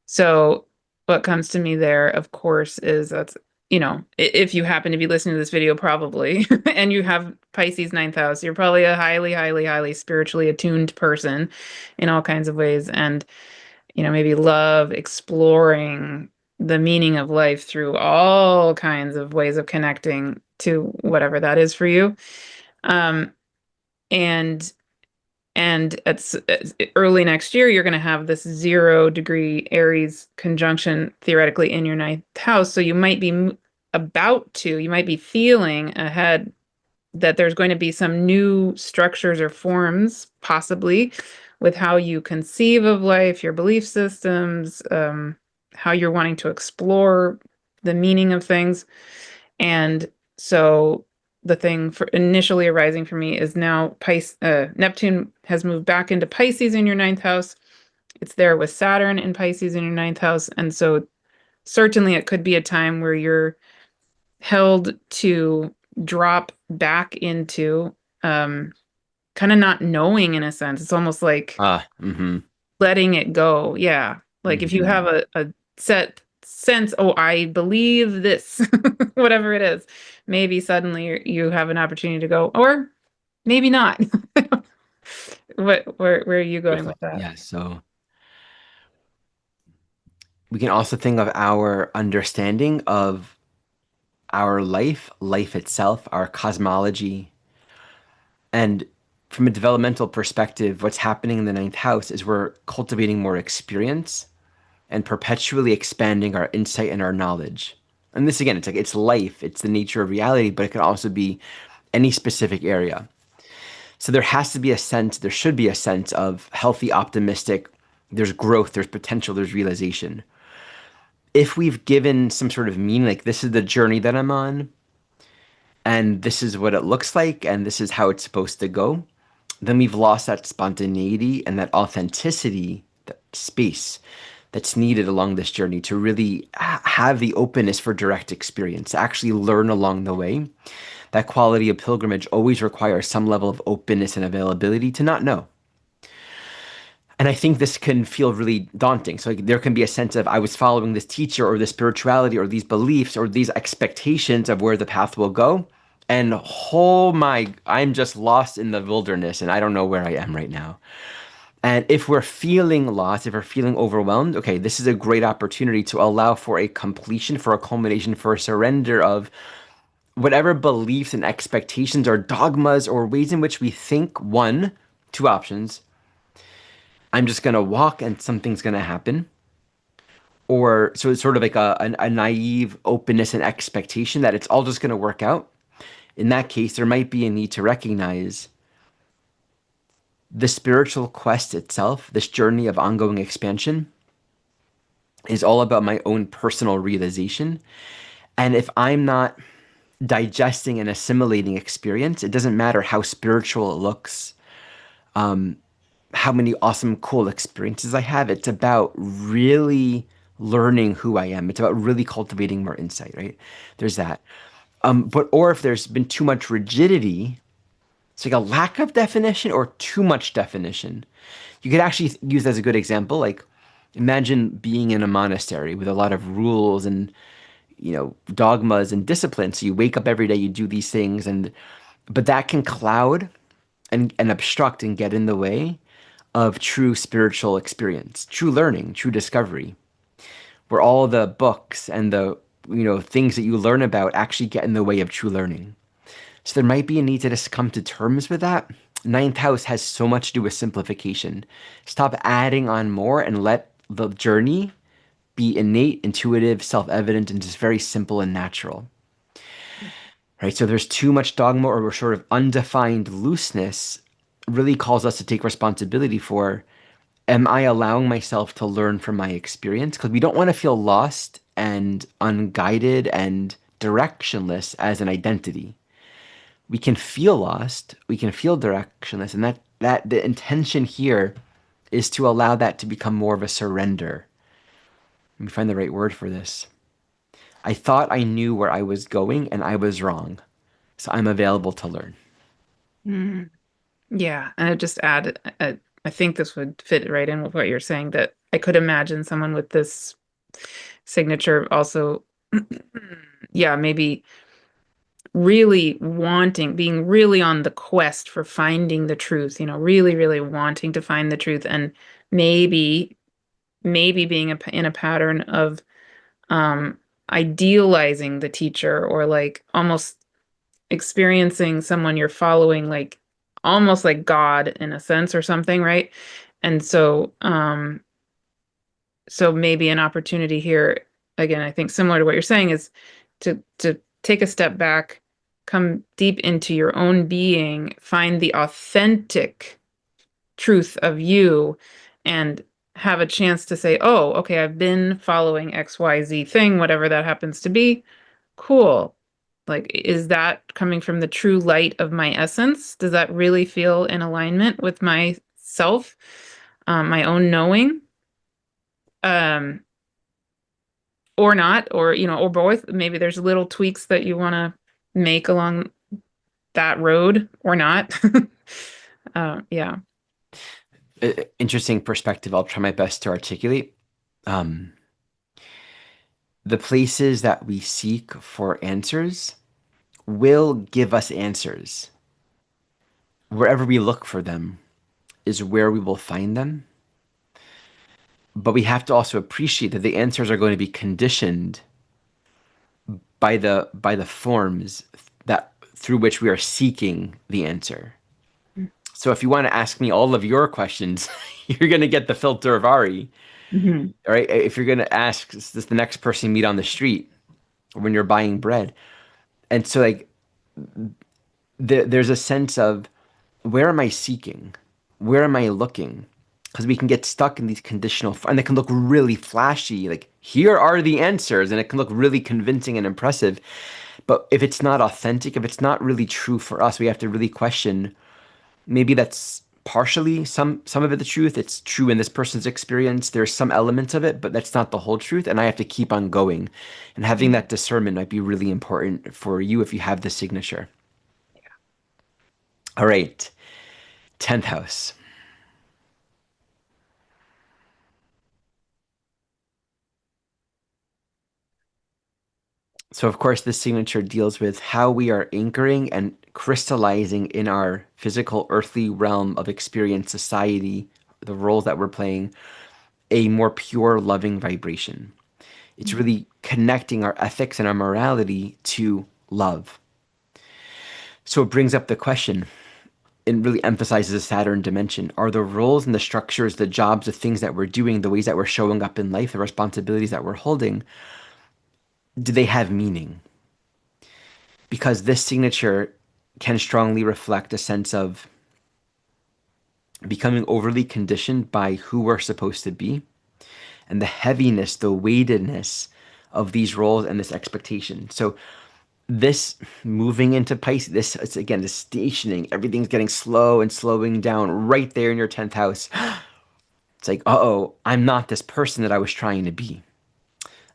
So, what comes to me there, of course, is if you happen to be listening to this video, probably, and you have Pisces ninth house, you're probably a highly, highly, highly spiritually attuned person in all kinds of ways. And, maybe love exploring the meaning of life through all kinds of ways of connecting to whatever that is for you. Um, and it's early next year, you're going to have this 0 degree Aries conjunction theoretically in your ninth house. So you might be you might be feeling ahead that there's going to be some new structures or forms, possibly, with how you conceive of life, your belief systems, how you're wanting to explore the meaning of things. And so the thing for initially arising for me is now Neptune has moved back into Pisces in your ninth house. It's there with Saturn in Pisces in your ninth house. And so certainly it could be a time where you're held to drop back into kind of not knowing in a sense. It's almost like Ah, mm-hmm. letting it go. Yeah. Like if you Mm-hmm. have a set sense, oh, I believe this, whatever it is, maybe suddenly you have an opportunity to go, or maybe not. Where are you going Beautiful. with that? Yeah, so we can also think of our understanding of our life itself, our cosmology. And from a developmental perspective, what's happening in the ninth house is we're cultivating more experience and perpetually expanding our insight and our knowledge. And this again, it's life, it's the nature of reality, but it can also be any specific area. So there has to be a sense, there should be a sense of healthy, optimistic, there's growth, there's potential, there's realization. If we've given some sort of meaning, like this is the journey that I'm on, and this is what it looks like, and this is how it's supposed to go, then we've lost that spontaneity and that authenticity, that space that's needed along this journey to really have the openness for direct experience, to actually learn along the way. That quality of pilgrimage always requires some level of openness and availability to not know. And I think this can feel really daunting. So like, there can be a sense of I was following this teacher or this spirituality or these beliefs or these expectations of where the path will go. And oh my, I'm just lost in the wilderness and I don't know where I am right now. And if we're feeling lost, if we're feeling overwhelmed, okay, this is a great opportunity to allow for a completion, for a culmination, for a surrender of whatever beliefs and expectations or dogmas or ways in which we think. One, two options. I'm just going to walk and something's going to happen. Or so it's sort of like a naive openness and expectation that it's all just going to work out. In that case, there might be a need to recognize the spiritual quest itself, this journey of ongoing expansion, is all about my own personal realization. And if I'm not digesting and assimilating experience, it doesn't matter how spiritual it looks, how many awesome, cool experiences I have. It's about really learning who I am. It's about really cultivating more insight, right? There's that. But or if there's been too much rigidity, it's like a lack of definition or too much definition. You could actually use as a good example, like imagine being in a monastery with a lot of rules and dogmas and discipline. So you wake up every day, you do these things, and but that can cloud and obstruct and get in the way of true spiritual experience, true learning, true discovery, where all the books and the things that you learn about actually get in the way of true learning. So there might be a need to just come to terms with that. Ninth house has so much to do with simplification. Stop adding on more and let the journey be innate, intuitive, self-evident, and just very simple and natural. Right? So there's too much dogma or sort of undefined looseness really calls us to take responsibility for, am I allowing myself to learn from my experience? Because we don't want to feel lost and unguided and directionless as an identity. We can feel lost, we can feel directionless, and that the intention here is to allow that to become more of a surrender. Let me find the right word for this. I thought I knew where I was going and I was wrong. So I'm available to learn. Mm. Yeah, and I just add, I think this would fit right in with what you're saying, that I could imagine someone with this signature also, yeah, maybe really wanting, being really on the quest for finding the truth, really, really wanting to find the truth, and maybe being in a pattern of um idealizing the teacher, or like almost experiencing someone you're following like almost like God in a sense or something, right? And so maybe an opportunity here, again, I think similar to what you're saying, is to take a step back, come deep into your own being, find the authentic truth of you, and have a chance to say, oh, okay, I've been following XYZ thing, whatever that happens to be. Cool. Like, is that coming from the true light of my essence? Does that really feel in alignment with myself, my own knowing? Um, or not, or or both. Maybe there's little tweaks that you want to make along that road or not. Yeah. Interesting perspective. I'll try my best to articulate. Um, the places that we seek for answers will give us answers. Wherever we look for them is where we will find them. But we have to also appreciate that the answers are going to be conditioned by the forms that through which we are seeking the answer. So if you want to ask me all of your questions, you're going to get the filter of Ari. Mhm. All right. If you're going to ask this the next person you meet on the street, or when you're buying bread. And so like there's a sense of where am I seeking? Where am I looking? Because we can get stuck in these conditional, and they can look really flashy. Like, here are the answers, and it can look really convincing and impressive. But if it's not authentic, if it's not really true for us, we have to really question. Maybe that's partially some of it the truth. It's true in this person's experience. There's some elements of it, but that's not the whole truth. And I have to keep on going. And having Mm. that discernment might be really important for you if you have the signature. All right, 10th house. So, of course, this signature deals with how we are anchoring and crystallizing in our physical, earthly realm of experience, society, the roles that we're playing, a more pure, loving vibration. It's Mm. really connecting our ethics and our morality to love. So, it brings up the question. It really emphasizes the Saturn dimension. Are the roles and the structures, the jobs, the things that we're doing, the ways that we're showing up in life, the responsibilities that we're holding, do they have meaning? Because this signature can strongly reflect a sense of becoming overly conditioned by who we're supposed to be and the heaviness, the weightedness of these roles and this expectation. So this moving into Pisces, this it's again the stationing, everything's getting slow and slowing down right there in your 10th house. It's like, uh-oh, I'm not this person that I was trying to be.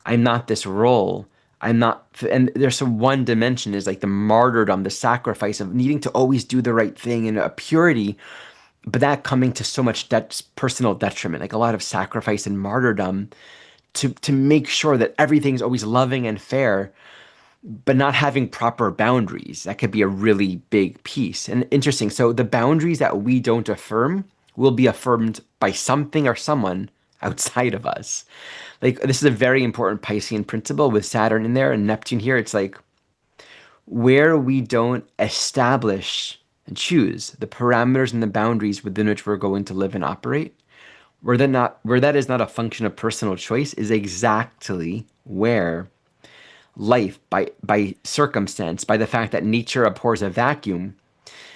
I'm not this role. I'm not, and there's some one dimension is like the martyrdom, the sacrifice of needing to always do the right thing and a purity, but that coming to so much personal detriment, like a lot of sacrifice and martyrdom to make sure that everything's always loving and fair, but not having proper boundaries. That could be a really big piece. And interesting. So the boundaries that we don't affirm will be affirmed by something or someone outside of us. Like this is a very important Piscean principle with Saturn in there and Neptune here. It's like where we don't establish and choose the parameters and the boundaries within which we're going to live and operate, where that is not a function of personal choice is exactly where life by circumstance, by the fact that nature abhors a vacuum,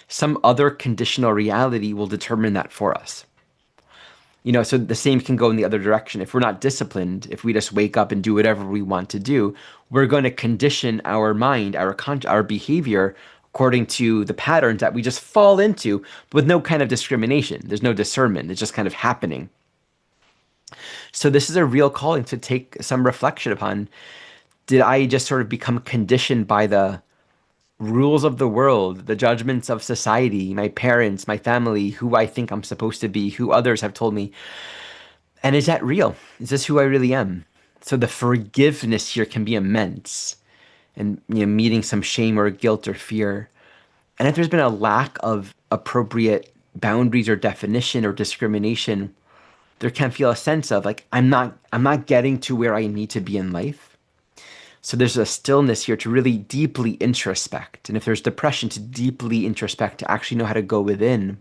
some other conditional reality will determine that for us. So the same can go in the other direction. If we're not disciplined, if we just wake up and do whatever we want to do, we're going to condition our mind, our behavior according to the patterns that we just fall into with no kind of discrimination. There's no discernment. It's just kind of happening. So this is a real calling to take some reflection upon, did I just sort of become conditioned by the rules of the world, the judgments of society, my parents, my family, who I think I'm supposed to be, who others have told me? And is that real? Is this who I really am? So the forgiveness here can be immense and meeting some shame or guilt or fear. And if there's been a lack of appropriate boundaries or definition or discrimination, there can feel a sense of like I'm not getting to where I need to be in life. So there's a stillness here to really deeply introspect. And if there's depression, to deeply introspect, to actually know how to go within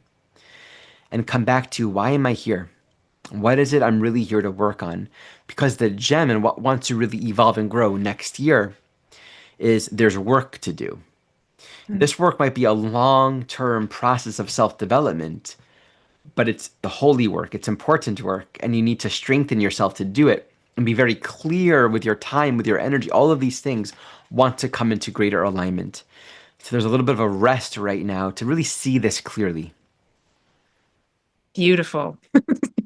and come back to why am I here? What is it I'm really here to work on? Because the gem and what wants to really evolve and grow next year is there's work to do. Mm. This work might be a long-term process of self-development, but it's the holy work. It's important work, and you need to strengthen yourself to do it and be very clear with your time, with your energy. All of these things want to come into greater alignment. So there's a little bit of a rest right now to really see this clearly. Beautiful.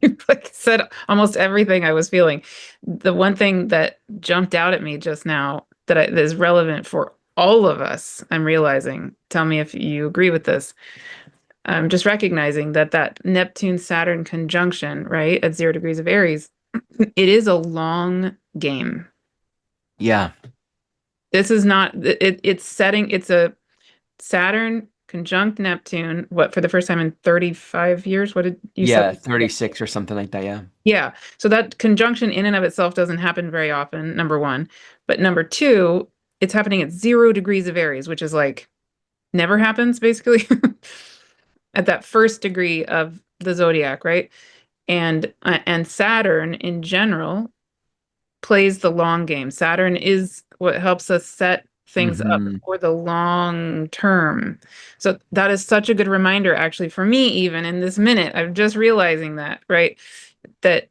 You like said almost everything I was feeling. The one thing that jumped out at me just now that is relevant for all of us, I'm realizing, tell me if you agree with this. I'm just recognizing that Neptune Saturn conjunction, right, at 0 degrees of Aries, it is a long game. Yeah. This is not it's setting it's a Saturn conjunct Neptune, what, for the first time in 35 years? What did you said? Yeah, 36 or something like that. Yeah. Yeah. So that conjunction in and of itself doesn't happen very often, number one. But number two, it's happening at 0 degrees of Aries, which is like never happens basically at that first degree of the zodiac, right? And Saturn in general plays the long game. Saturn is what helps us set things up Hmm. for the long term. So that is such a good reminder, actually, for me, even in this minute. I'm just realizing that, right? That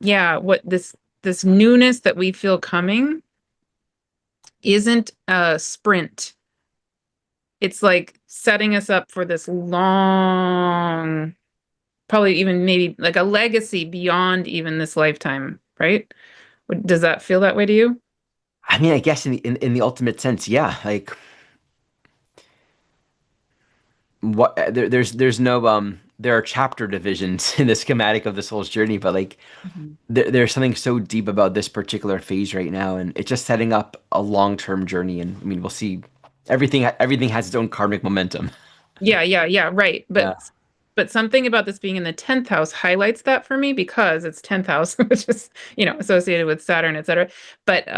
yeah, what this newness that we feel coming isn't a sprint. It's like setting us up for this long, probably even maybe like a legacy beyond even this lifetime, right? Does that feel that way to you? I mean, I guess in the ultimate sense, yeah. Like what there's no there are chapter divisions in the schematic of the soul's journey, but like Mhm. there's something so deep about this particular phase right now, and it's just setting up a long-term journey. And I mean, we'll see. Everything has its own karmic momentum. Yeah, yeah, yeah, right. Yeah. But something about this being in the 10th house highlights that for me because it's 10th house, which is, associated with Saturn, etc. But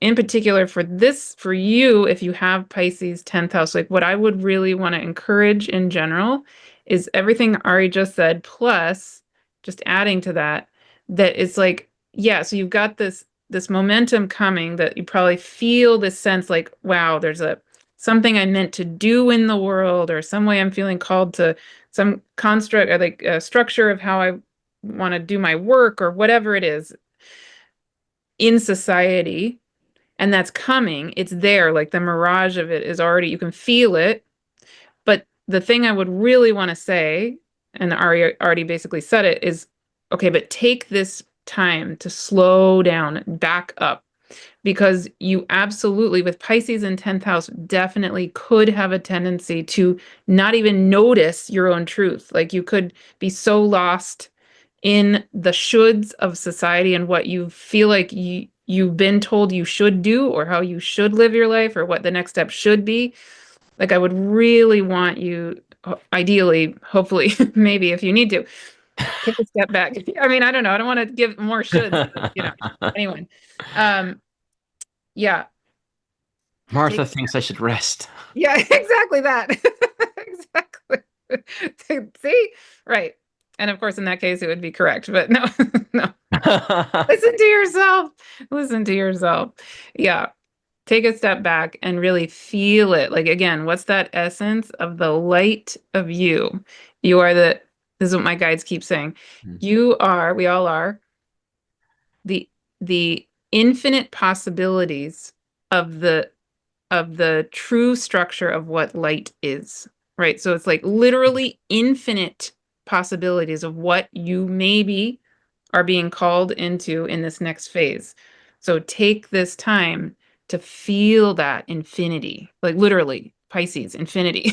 in particular for this, for you, if you have Pisces 10th house, like what I would really want to encourage in general is everything Ari just said, plus just adding to that, that it's like, yeah, so you've got this momentum coming that you probably feel this sense like, wow, there's a something I'm meant to do in the world, or some way I'm feeling called to some construct or like a structure of how I want to do my work or whatever it is in society. And that's coming. It's there. Like the mirage of it is already, you can feel it. But the thing I would really want to say, and Ari already basically said it, is okay, but take this time to slow down, back up, because you absolutely, with Pisces in 10th house, definitely could have a tendency to not even notice your own truth. Like you could be so lost in the shoulds of society and what you feel like you've been told you should do, or how you should live your life, or what the next step should be. Like I would really want you, ideally, hopefully, maybe if you need to, take a step back. I mean, I don't know. I don't want to give more shoulds, anyone. Um, yeah, Martha take thinks I should rest. yeah, exactly that. Exactly. See? Right. And of course, in that case, it would be correct, but no, no. Listen to yourself. Listen to yourself. Yeah. Take a step back and really feel it. Like, again, what's that essence of the light of you? You are this is what my guides keep saying. You are, we all are, the the infinite possibilities of the true structure of what light is, right? So it's like literally infinite possibilities of what you maybe are being called into in this next phase. So take this time to feel that infinity, like literally Pisces, infinity,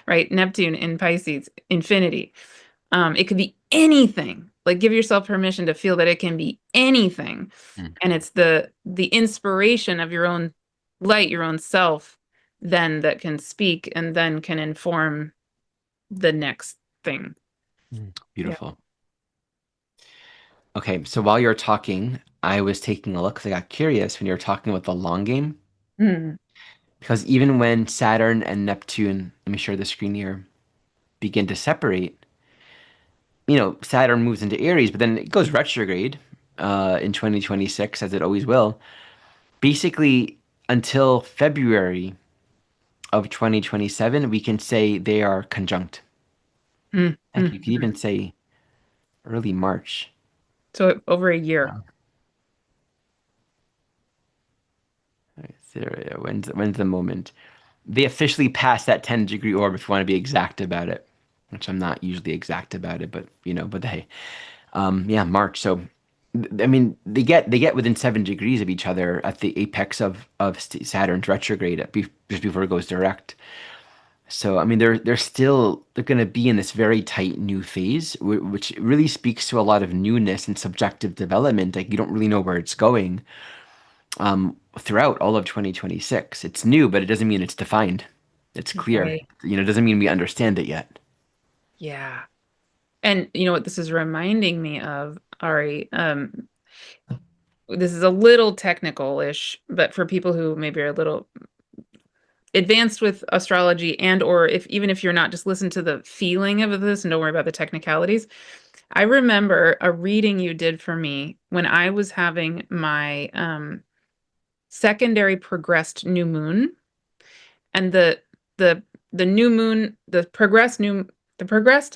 right? Neptune in Pisces, infinity. It could be anything. Like give yourself permission to feel that it can be anything. And it's the inspiration of your own light, your own self, then that can speak and then can inform the next thing. Yeah. Beautiful. Okay, so while you're talking, I was taking a look because I got curious when you were talking about the long game. Mm, Because even when Saturn and Neptune, let me share the screen here, begin to separate, Saturn moves into Aries, but then it goes retrograde in 2026, as it always will. Basically, until February of 2027, we can say they are conjunct. mm, Heck, mm. you could even say early March. So over a year. Wow. So, when's the moment? They officially passed that 10-degree orb if you want to be exact about it, which I'm not usually exact about it, but but hey, yeah, March. So, I mean, they get within 7 degrees of each other at the apex of Saturn's retrograde just before it goes direct. So, I mean, they're going to be in this very tight new phase, which really speaks to a lot of newness and subjective development. Like you don't really know where it's going throughout all of 2026. It's new, but it doesn't mean it's defined. It's clear. Right. It doesn't mean we understand it yet. Yeah. And you know what this is reminding me of, Ari? This is a little technical-ish, but for people who maybe are a little advanced with astrology, and or if even if you're not, just listen to the feeling of this and don't worry about the technicalities. I remember a reading you did for me when I was having my secondary progressed new moon, and the the new moon, the progressed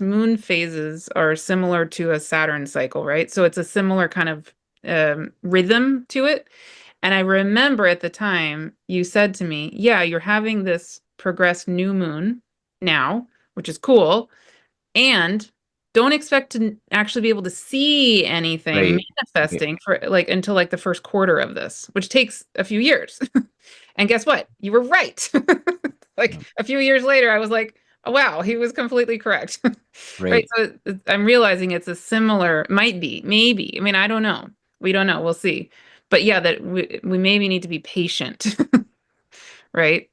moon phases are similar to a Saturn cycle, right? So it's a similar kind of rhythm to it. And I remember at the time you said to me, yeah, you're having this progressed new moon now, which is cool. And don't expect to actually be able to see anything Right. Right. manifesting for like until like the first quarter of this, which takes a few years. And guess what? You were right. Like a few years later, I was like, oh, wow, he was completely correct. Right. Right. So I'm realizing it's a similar, might be, maybe. I mean, I don't know. We don't know. We'll see. But yeah, that we maybe need to be patient. Right?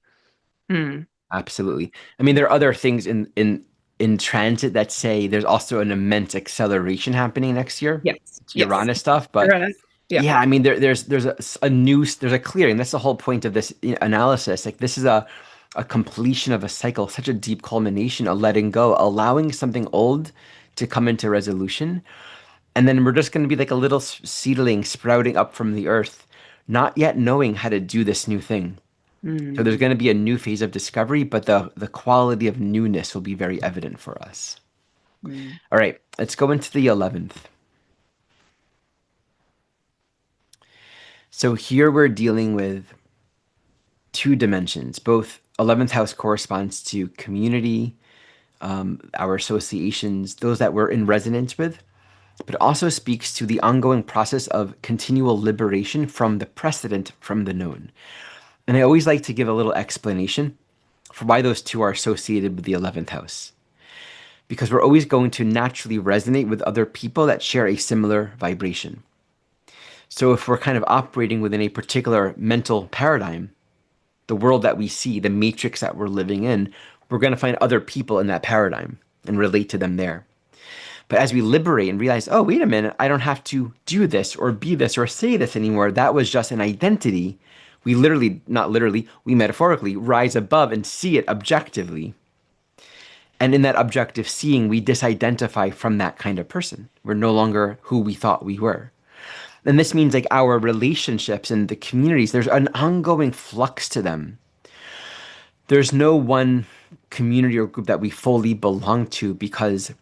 Hmm. Absolutely. I mean, there are other things in transit that say there's also an immense acceleration happening next year. Yes. It's Yes. Uranus stuff, but Uranus. Yeah. yeah, I mean, there's a new there's a clearing. That's the whole point of this analysis. Like this is a completion of a cycle, such a deep culmination, a letting go, allowing something old to come into resolution, and then we're just going to be like a little seedling sprouting up from the earth, not yet knowing how to do this new thing. So there's Hmm. going to be a new phase of discovery, but the quality of newness will be very evident for us. Hmm. All right, let's go into the 11th. So here we're dealing with two dimensions. Both 11th house corresponds to community, our associations, those that we're in resonance with, but it also speaks to the ongoing process of continual liberation from the precedent, from the known. And I always like to give a little explanation for why those two are associated with the 11th house. Because we're always going to naturally resonate with other people that share a similar vibration. So if we're kind of operating within a particular mental paradigm, the world that we see, the matrix that we're living in, we're going to find other people in that paradigm and relate to them there. But as we liberate and realize, oh, wait a minute, I don't have to do this or be this or say this anymore. That was just an identity. We literally, not literally, we metaphorically rise above and see it objectively. And in that objective seeing, we disidentify from that kind of person. We're no longer who we thought we were. And this means like our relationships and the communities, there's an ongoing flux to them. There's no one community or group that we fully belong to because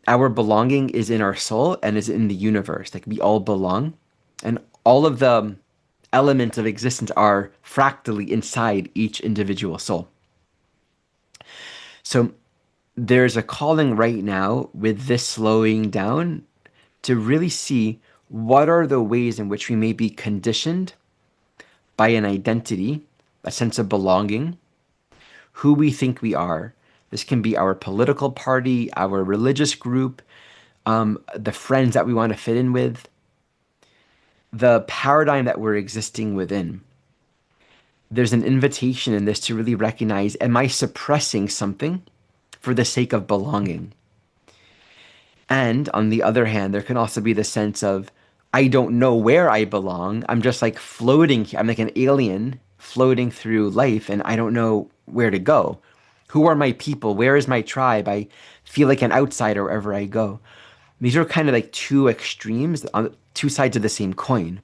our belonging is in our soul and is in the universe. Like we all belong. And all of the elements of existence are fractally inside each individual soul. So there's a calling right now with this slowing down to really see what are the ways in which we may be conditioned by an identity, a sense of belonging, who we think we are. This can be our political party, our religious group, the friends that we want to fit in with, the paradigm that we're existing within. There's an invitation in this to really recognize, am I suppressing something for the sake of belonging? And on the other hand, there can also be the sense of, I don't know where I belong. I'm just like floating here. I'm like an alien floating through life and I don't know where to go. Who are my people? Where is my tribe? I feel like an outsider wherever I go. These are kind of like two extremes on two sides of the same coin.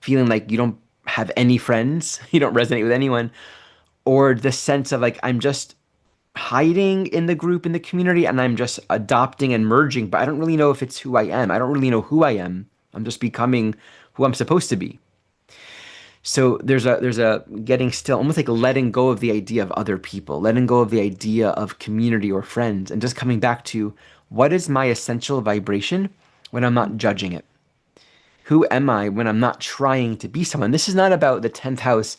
Feeling like you don't have any friends, you don't resonate with anyone, or the sense of like, I'm just hiding in the group, in the community, and I'm just adopting and merging, but I don't really know if it's who I am. I don't really know who I am. I'm just becoming who I'm supposed to be. So there's a getting still, almost like letting go of the idea of other people, letting go of the idea of community or friends, and just coming back to what is my essential vibration when I'm not judging it? Who am I when I'm not trying to be someone? This is not about the 10th house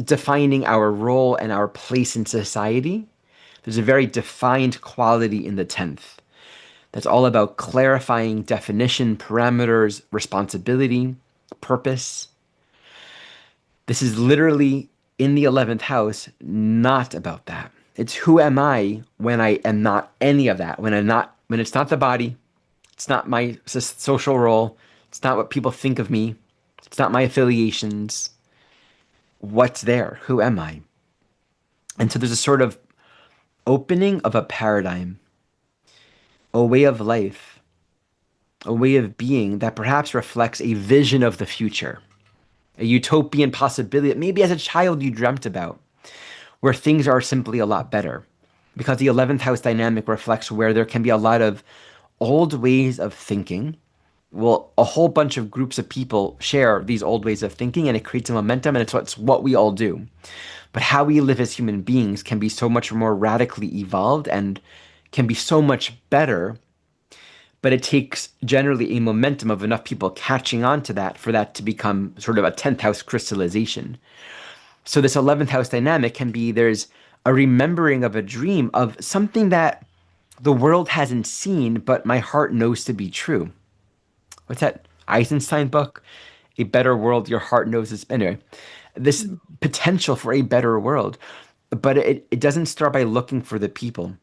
defining our role and our place in society. There's a very defined quality in the 10th that's all about clarifying definition, parameters, responsibility, purpose. This is literally in the 11th house, not about that. It's who am I when I am not any of that, when it's not the body, it's not my social role, it's not what people think of me, it's not my affiliations. What's there? Who am I? And so there's a sort of opening of a paradigm, a way of life, a way of being that perhaps reflects a vision of the future, a utopian possibility that maybe as a child you dreamt about, where things are simply a lot better. Because the 11th house dynamic reflects where there can be a lot of old ways of thinking. Well, a whole bunch of groups of people share these old ways of thinking, and it creates a momentum, and it's what we all do. But how we live as human beings can be so much more radically evolved and can be so much better, but it takes generally a momentum of enough people catching on to that for that to become sort of a 10th house crystallization. So this 11th house dynamic can be there's a remembering of a dream of something that the world hasn't seen, but my heart knows to be true. What's that Eisenstein book? A better world your heart knows is anyway. This potential for a better world, but it doesn't start by looking for the people.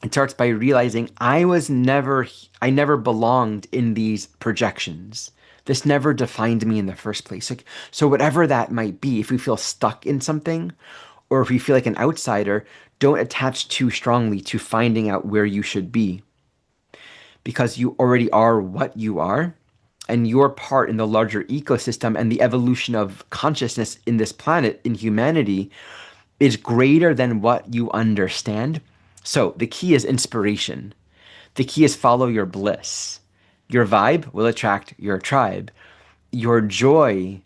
It starts by realizing I never belonged in these projections. This never defined me in the first place. Like, so whatever that might be, if we feel stuck in something or if we feel like an outsider, don't attach too strongly to finding out where you should be because you already are what you are and your part in the larger ecosystem and the evolution of consciousness in this planet, in humanity, is greater than what you understand. So the key is inspiration. The key is follow your bliss. Your vibe will attract your tribe. Your joy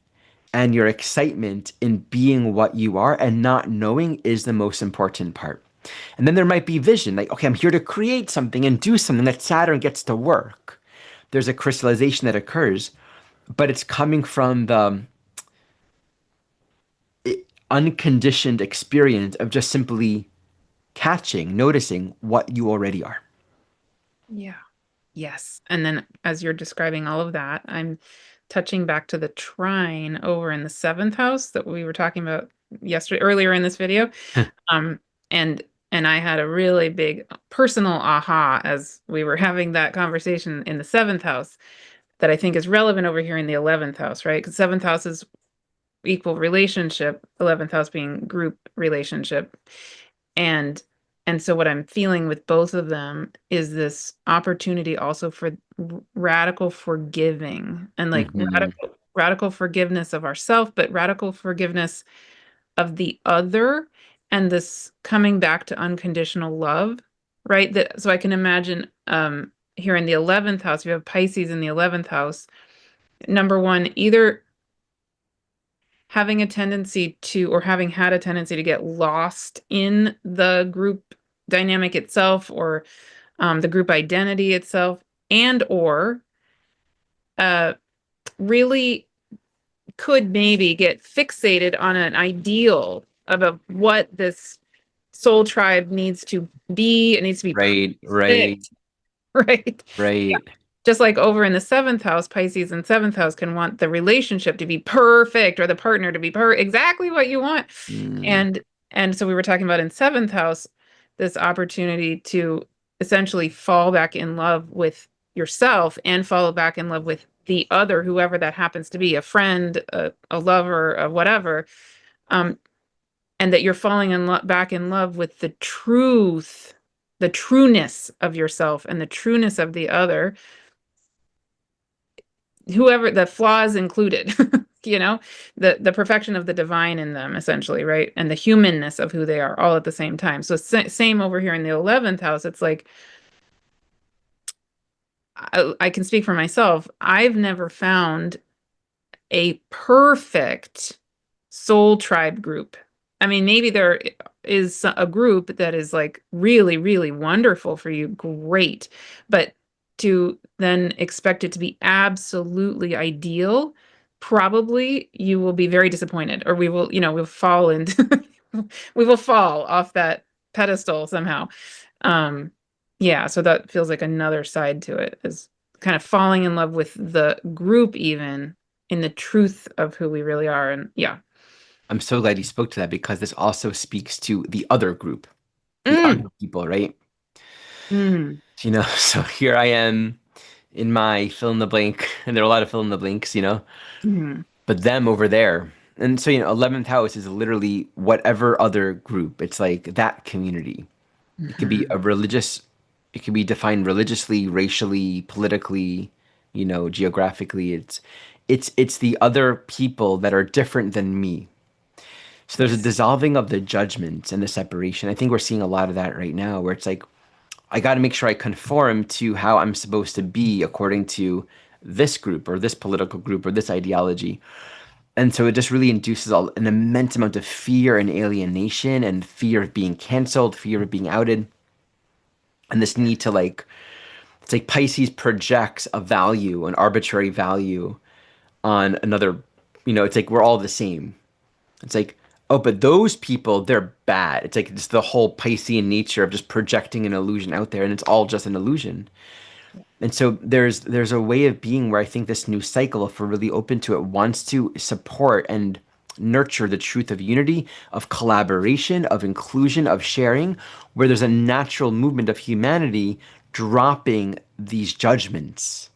and your excitement in being what you are and not knowing is the most important part. And then there might be vision, like, okay, I'm here to create something and do something that Saturn gets to work. There's a crystallization that occurs, but it's coming from the unconditioned experience of just simply catching, noticing what you already are. Yeah. Yes. And then as you're describing all of that, I'm touching back to the trine over in the seventh house that we were talking about yesterday, earlier in this video. Um, and and I had a really big personal aha as we were having that conversation in the seventh house that I think is relevant over here in the 11th house, right? Because seventh house is equal relationship, 11th house being group relationship. And and so what I'm feeling with both of them is this opportunity also for radical forgiving and like Hmm. radical forgiveness of ourselves, but radical forgiveness of the other, and this coming back to unconditional love, right? That so I can imagine here in the 11th house, we have Pisces in the 11th house. Number one, either having a tendency to, or having had a tendency to get lost in the group dynamic itself, or the group identity itself, and or uh, really could maybe get fixated on an ideal of what this soul tribe needs to be. It needs to be Right, right, perfect, right? right. Just like over in the seventh house, Pisces and seventh house can want the relationship to be perfect or the partner to be exactly what you want. Mm. And and so we were talking about in seventh house, this opportunity to essentially fall back in love with yourself and fall back in love with the other, whoever that happens to be, a friend, a lover, whatever. Um, and that you're falling back in love with the truth, the trueness of yourself and the trueness of the other, whoever the flaws included, the perfection of the divine in them, essentially, right? And the humanness of who they are all at the same time. So same over here in the 11th house. It's like I can speak for myself. I've never found a perfect soul tribe group. I mean, maybe there is a group that is like really, really wonderful for you, great. But to then expect it to be absolutely ideal, probably you will be very disappointed, or we'll fall into we will fall off that pedestal somehow. Um, yeah, so that feels like another side to it, is kind of falling in love with the group even in the truth of who we really are. And yeah. I'm so glad you spoke to that because this also speaks to the other group, the Mm, other people, right? mm, So here I am in my fill in the blank, and there are a lot of fill in the blanks, mm, but them over there. And so, 11th house is literally whatever other group. It's like that community. It could be Mhm. a religious, it could be defined religiously, racially, politically, geographically. It's the other people that are different than me. So there's a Yes. dissolving of the judgments and the separation. I think we're seeing a lot of that right now, where it's like I got to make sure I conform to how I'm supposed to be according to this group or this political group or this ideology. And so it just really induces an immense amount of fear and alienation and fear of being canceled, fear of being outed, and this need to it's like Pisces projects a value, an arbitrary value on another, it's like we're all the same. It's like, oh, but those people, they're bad. It's like it's the whole Piscean nature of just projecting an illusion out there, and it's all just an illusion. And so there's a way of being where I think this new cycle, if we're really open to it, wants to support and nurture the truth of unity, of collaboration, of inclusion, of sharing, where there's a natural movement of humanity dropping these judgments,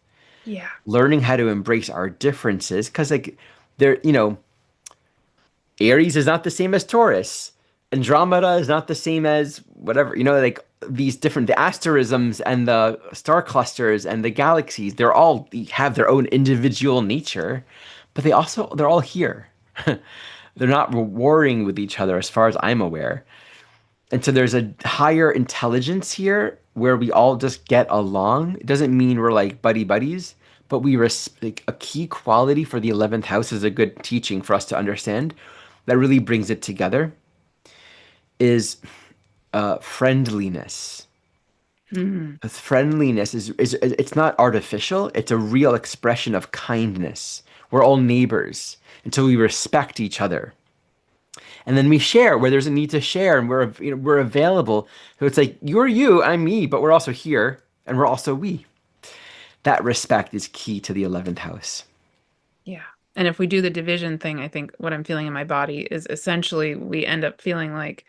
Yeah. learning how to embrace our differences, because like there, Aries is not the same as Taurus. Andromeda is not the same as whatever, like these different, the asterisms and the star clusters and the galaxies, they're all have their own individual nature, but they're all here. They're not warring with each other as far as I'm aware. And so there's a higher intelligence here where we all just get along. It doesn't mean we're like buddy buddies, but like a key quality for the 11th house is a good teaching for us to understand that really brings it together is friendliness. Mm. Friendliness is it's not artificial, it's a real expression of kindness. We're all neighbors until we respect each other. And then we share where there's a need to share, and we're available. So it's like you're you, I'm me, but we're also here and we're also we. That respect is key to the 11th house. Yeah. And if we do the division thing, I think what I'm feeling in my body is essentially we end up feeling like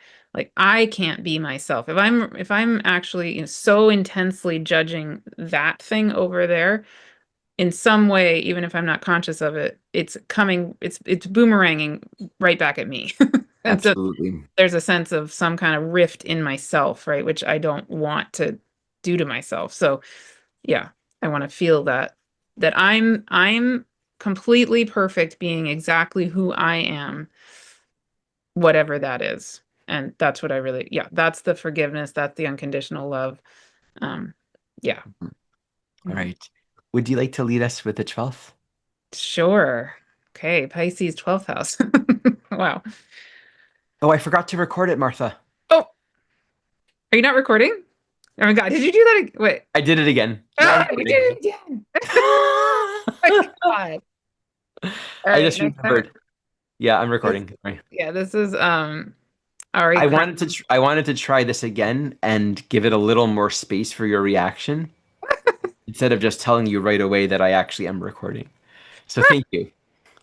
I can't be myself. If I'm actually, so intensely judging that thing over there in some way, even if I'm not conscious of it, it's boomeranging right back at me. And so Absolutely. there's a sense of some kind of rift in myself, right? Which I don't want to do to myself. So yeah, I want to feel that I'm completely perfect being exactly who I am, whatever that is. And that's what I really, yeah, that's the forgiveness, that's the unconditional love. Um, yeah. All Mm. right. Would you like to lead us with the 12th? Sure. Okay, Pisces 12th house. Wow. Oh, I forgot to record it, Martha. Oh, are you not recording? Oh my God, did you do that? Wait. I did it again. Now I'm Ah, you did recording. it again. Oh my God. All I right, just next time. remembered. Yeah, I'm This, recording. Right. yeah, this is Ari crying. I wanted to try this again and give it a little more space for your reaction instead of just telling you right away that I actually am recording. So thank you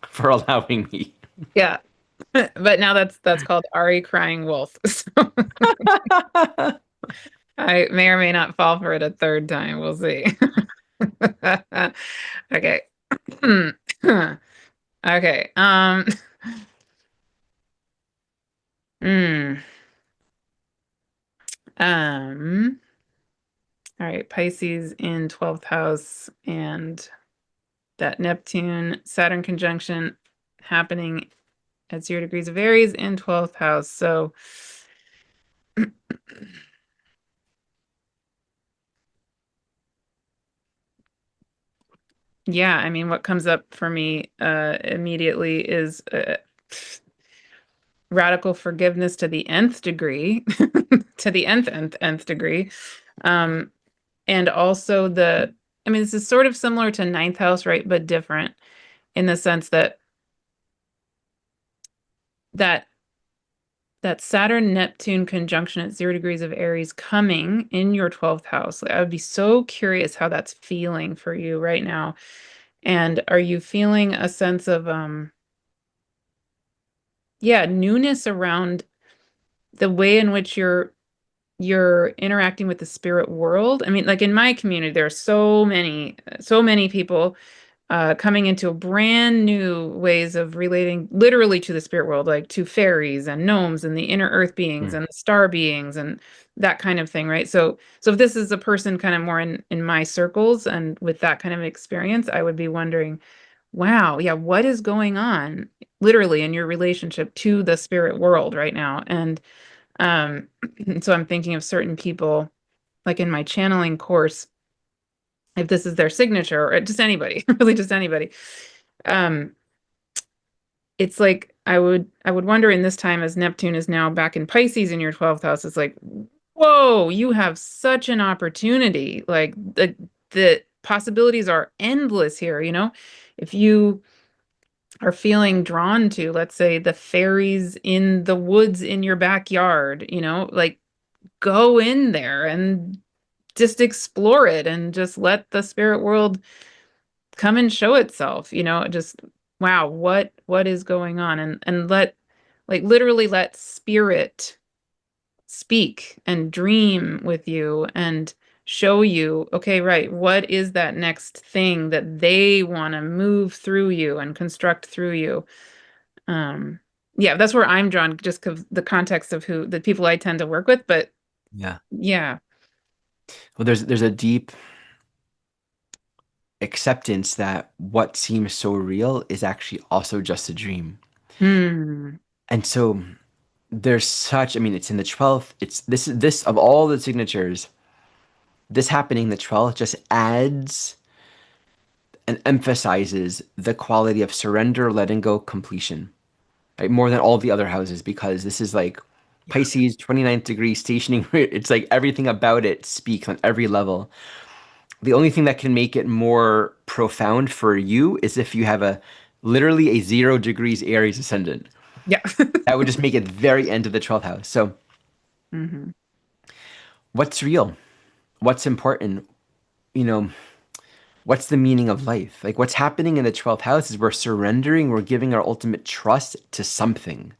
for allowing me. Yeah. But now that's called Ari crying wolf. So I may or may not fall for it a third time. We'll see. Okay. Okay. Mm, um, all right. Pisces in 12th house and that Neptune Saturn conjunction happening at 0 degrees of Aries in 12th house. So yeah, I mean, what comes up for me immediately is radical forgiveness to the nth degree, to the nth degree. Um, and also I mean, this is sort of similar to ninth house, right? But different in the sense that that Saturn Neptune conjunction at 0 degrees of Aries coming in your 12th house. Like, I would be so curious how that's feeling for you right now. And are you feeling a sense of yeah, newness around the way in which you're interacting with the spirit world? I mean, like in my community, there are so many people coming into a brand new ways of relating literally to the spirit world, like to fairies and gnomes and the inner earth beings Mm. and the star beings and that kind of thing, right? So if this is a person kind of more in my circles and with that kind of experience, I would be wondering, wow, yeah, what is going on literally in your relationship to the spirit world right now? And um, so I'm thinking of certain people, like in my channeling course, if this is their signature or just anybody, really just anybody. Um, it's like I would wonder in this time as Neptune is now back in Pisces in your 12th house, it's like, whoa, you have such an opportunity. Like the possibilities are endless here, you know? If you are feeling drawn to, let's say, the fairies in the woods in your backyard, you know, like go in there and just explore it and just let the spirit world come and show itself, you know, just wow, what is going on? And let like literally let spirit speak and dream with you and show you, okay, right, what is that next thing that they want to move through you and construct through you? Um, yeah, that's where I'm drawn, just because the context of who the people I tend to work with. But Yeah. yeah. Well, there's a deep acceptance that what seems so real is actually also just a dream. Hmm. And so there's such, I mean, it's in the 12th. It's this of all the signatures, this happening the 12th just adds and emphasizes the quality of surrender, letting go, completion, right? More than all the other houses, because this is like Yeah. Pisces, 29th degree stationing. It's like everything about it speaks on every level. The only thing that can make it more profound for you is if you have a literally a 0 degrees Aries ascendant. Yeah. That would just make it very end of the 12th house. So, Hmm. what's real? What's important? You know, what's the meaning of life? Like, what's happening in the 12th house is we're surrendering, we're giving our ultimate trust to something.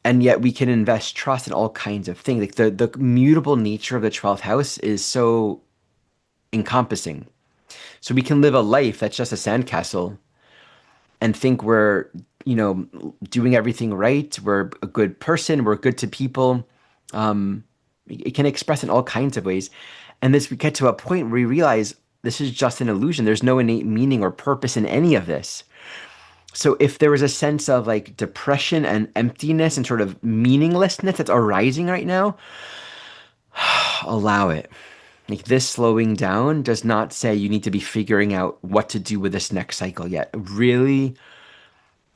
And yet we can invest trust in all kinds of things. Like the mutable nature of the 12th house is so encompassing. So we can live a life that's just a sandcastle and think we're, doing everything right. We're a good person. We're good to people. It can express in all kinds of ways. And this, we get to a point where we realize this is just an illusion. There's no innate meaning or purpose in any of this. So if there was a sense of like depression and emptiness and sort of meaninglessness that's arising right now, allow it. Like this slowing down does not say you need to be figuring out what to do with this next cycle yet. Really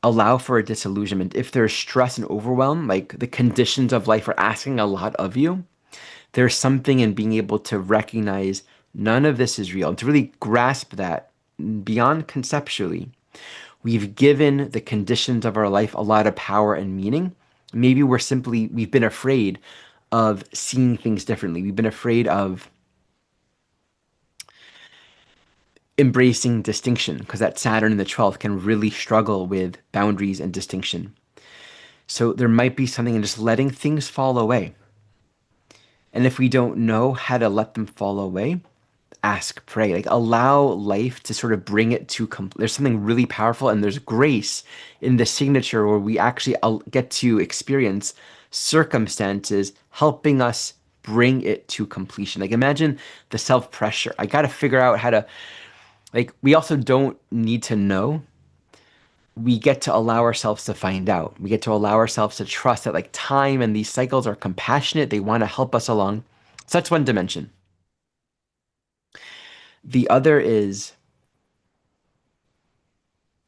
allow for a disillusionment. If there's stress and overwhelm, like the conditions of life are asking a lot of you, there's something in being able to recognize none of this is real and to really grasp that beyond conceptually. We've given the conditions of our life a lot of power and meaning. Maybe we've been afraid of seeing things differently. We've been afraid of embracing distinction because that Saturn in the 12th can really struggle with boundaries and distinction. So there might be something in just letting things fall away. And if we don't know how to let them fall away, ask, pray, like allow life to sort of bring it to there's something really powerful and there's grace in the signature where we actually get to experience circumstances helping us bring it to completion. Like imagine the self pressure. I got to figure out how to, like, we also don't need to know. We get to allow ourselves to find out. We get to allow ourselves to trust that like time and these cycles are compassionate. They want to help us along. So that's one dimension. The other is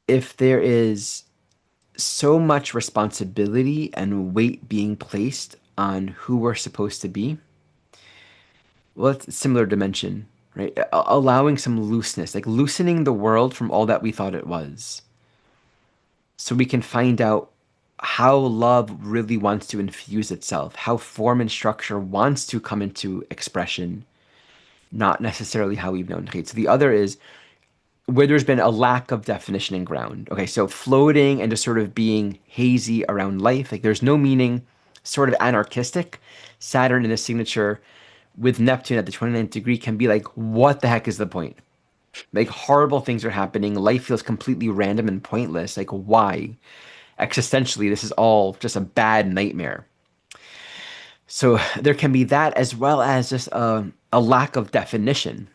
if there is so much responsibility and weight being placed on who we're supposed to be, well, it's a similar dimension, right? Allowing some looseness, like loosening the world from all that we thought it was, so we can find out how love really wants to infuse itself, how form and structure wants to come into expression, not necessarily how we've known. Okay, so the other is where there's been a lack of definition and ground. Okay, so floating and just sort of being hazy around life, like there's no meaning, sort of anarchistic. Saturn in the signature with Neptune at the 29th degree can be like, what the heck is the point? Like horrible things are happening. Life feels completely random and pointless. Like why? Existentially, this is all just a bad nightmare. So there can be that as well as just a lack of definition.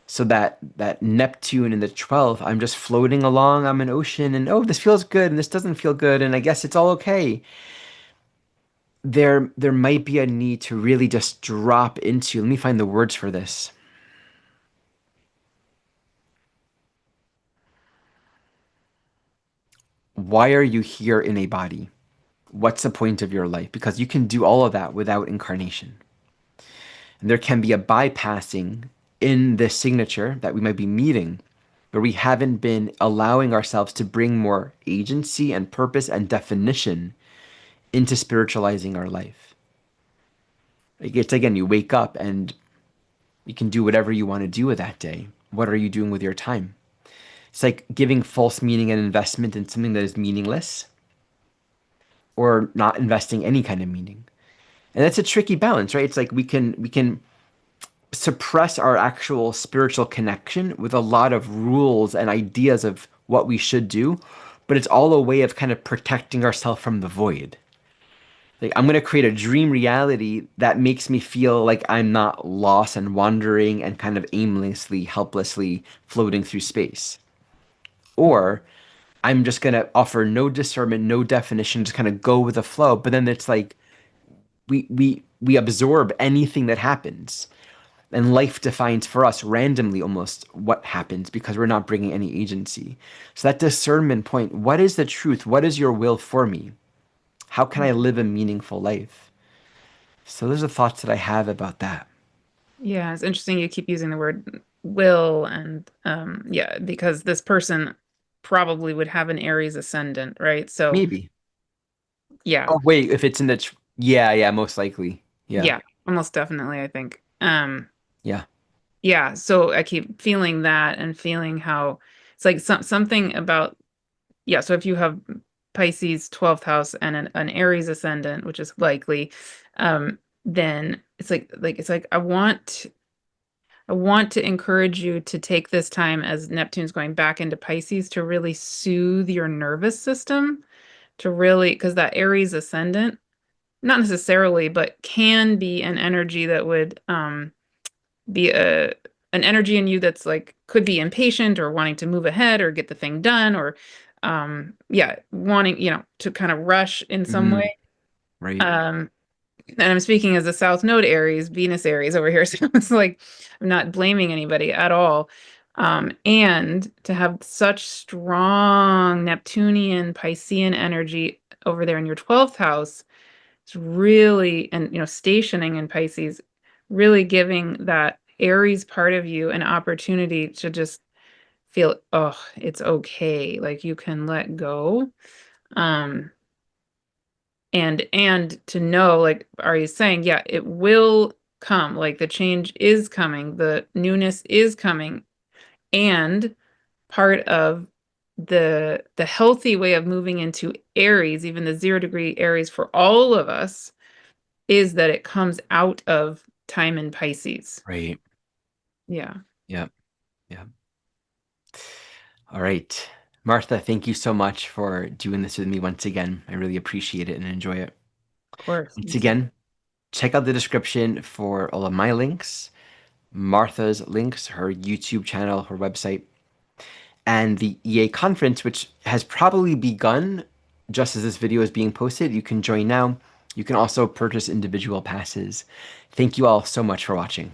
So that Neptune in the 12th, I'm just floating along, I'm an ocean, and oh, this feels good and this doesn't feel good, and I guess it's all okay. There might be a need to really just drop into, let me find the words for this. Why are you here in a body? What's the point of your life? Because you can do all of that without incarnation. And there can be a bypassing in this signature that we might be meeting where we haven't been allowing ourselves to bring more agency and purpose and definition into spiritualizing our life. Like it's again, you wake up and you can do whatever you want to do with that day. What are you doing with your time? It's like giving false meaning and investment in something that is meaningless or not investing any kind of meaning. And that's a tricky balance, right? It's like we can suppress our actual spiritual connection with a lot of rules and ideas of what we should do, but it's all a way of kind of protecting ourselves from the void. Like I'm gonna create a dream reality that makes me feel like I'm not lost and wandering and kind of aimlessly, helplessly floating through space. Or I'm just gonna offer no discernment, no definition, just kind of go with the flow. But then it's like we absorb anything that happens, and life defines for us randomly almost what happens because we're not bringing any agency. So that discernment point, what is the truth? What is your will for me? How can I live a meaningful life? So those are thoughts that I have about that. Yeah, it's interesting you keep using the word will and yeah, because this person probably would have an Aries ascendant, right? So Maybe. yeah, Oh wait, if it's in the yeah, yeah, most likely. Yeah. yeah, almost definitely, I think. Yeah. Yeah, so I keep feeling that and feeling how it's like something about yeah, so if you have Pisces 12th house and an Aries ascendant, which is likely, then it's like I want to encourage you to take this time as Neptune's going back into Pisces to really soothe your nervous system, to really, because that Aries ascendant, not necessarily, but can be an energy that would be an energy in you that's like could be impatient or wanting to move ahead or get the thing done or yeah, wanting, to kind of rush in some Mm, way. right. Um and I'm speaking as a South Node Aries, Venus Aries over here. So it's like I'm not blaming anybody at all. And to have such strong Neptunian Piscean energy over there in your 12th house, it's really, and stationing in Pisces, really giving that Aries part of you an opportunity to just feel, oh, it's okay. Like you can let go. Um, and to know, like Ari is saying, yeah, it will come. Like the change is coming, the newness is coming, and part of the healthy way of moving into Aries, even the 0 degree Aries for all of us, is that it comes out of time in Pisces. Right. Yeah, Yeah. Yeah. All right. Martha, thank you so much for doing this with me once again. I really appreciate it and enjoy it. of course. Once Me too. again, check out the description for all of my links, Martha's links, her YouTube channel, her website, and the EA conference, which has probably begun just as this video is being posted. You can join now. You can also purchase individual passes. Thank you all so much for watching.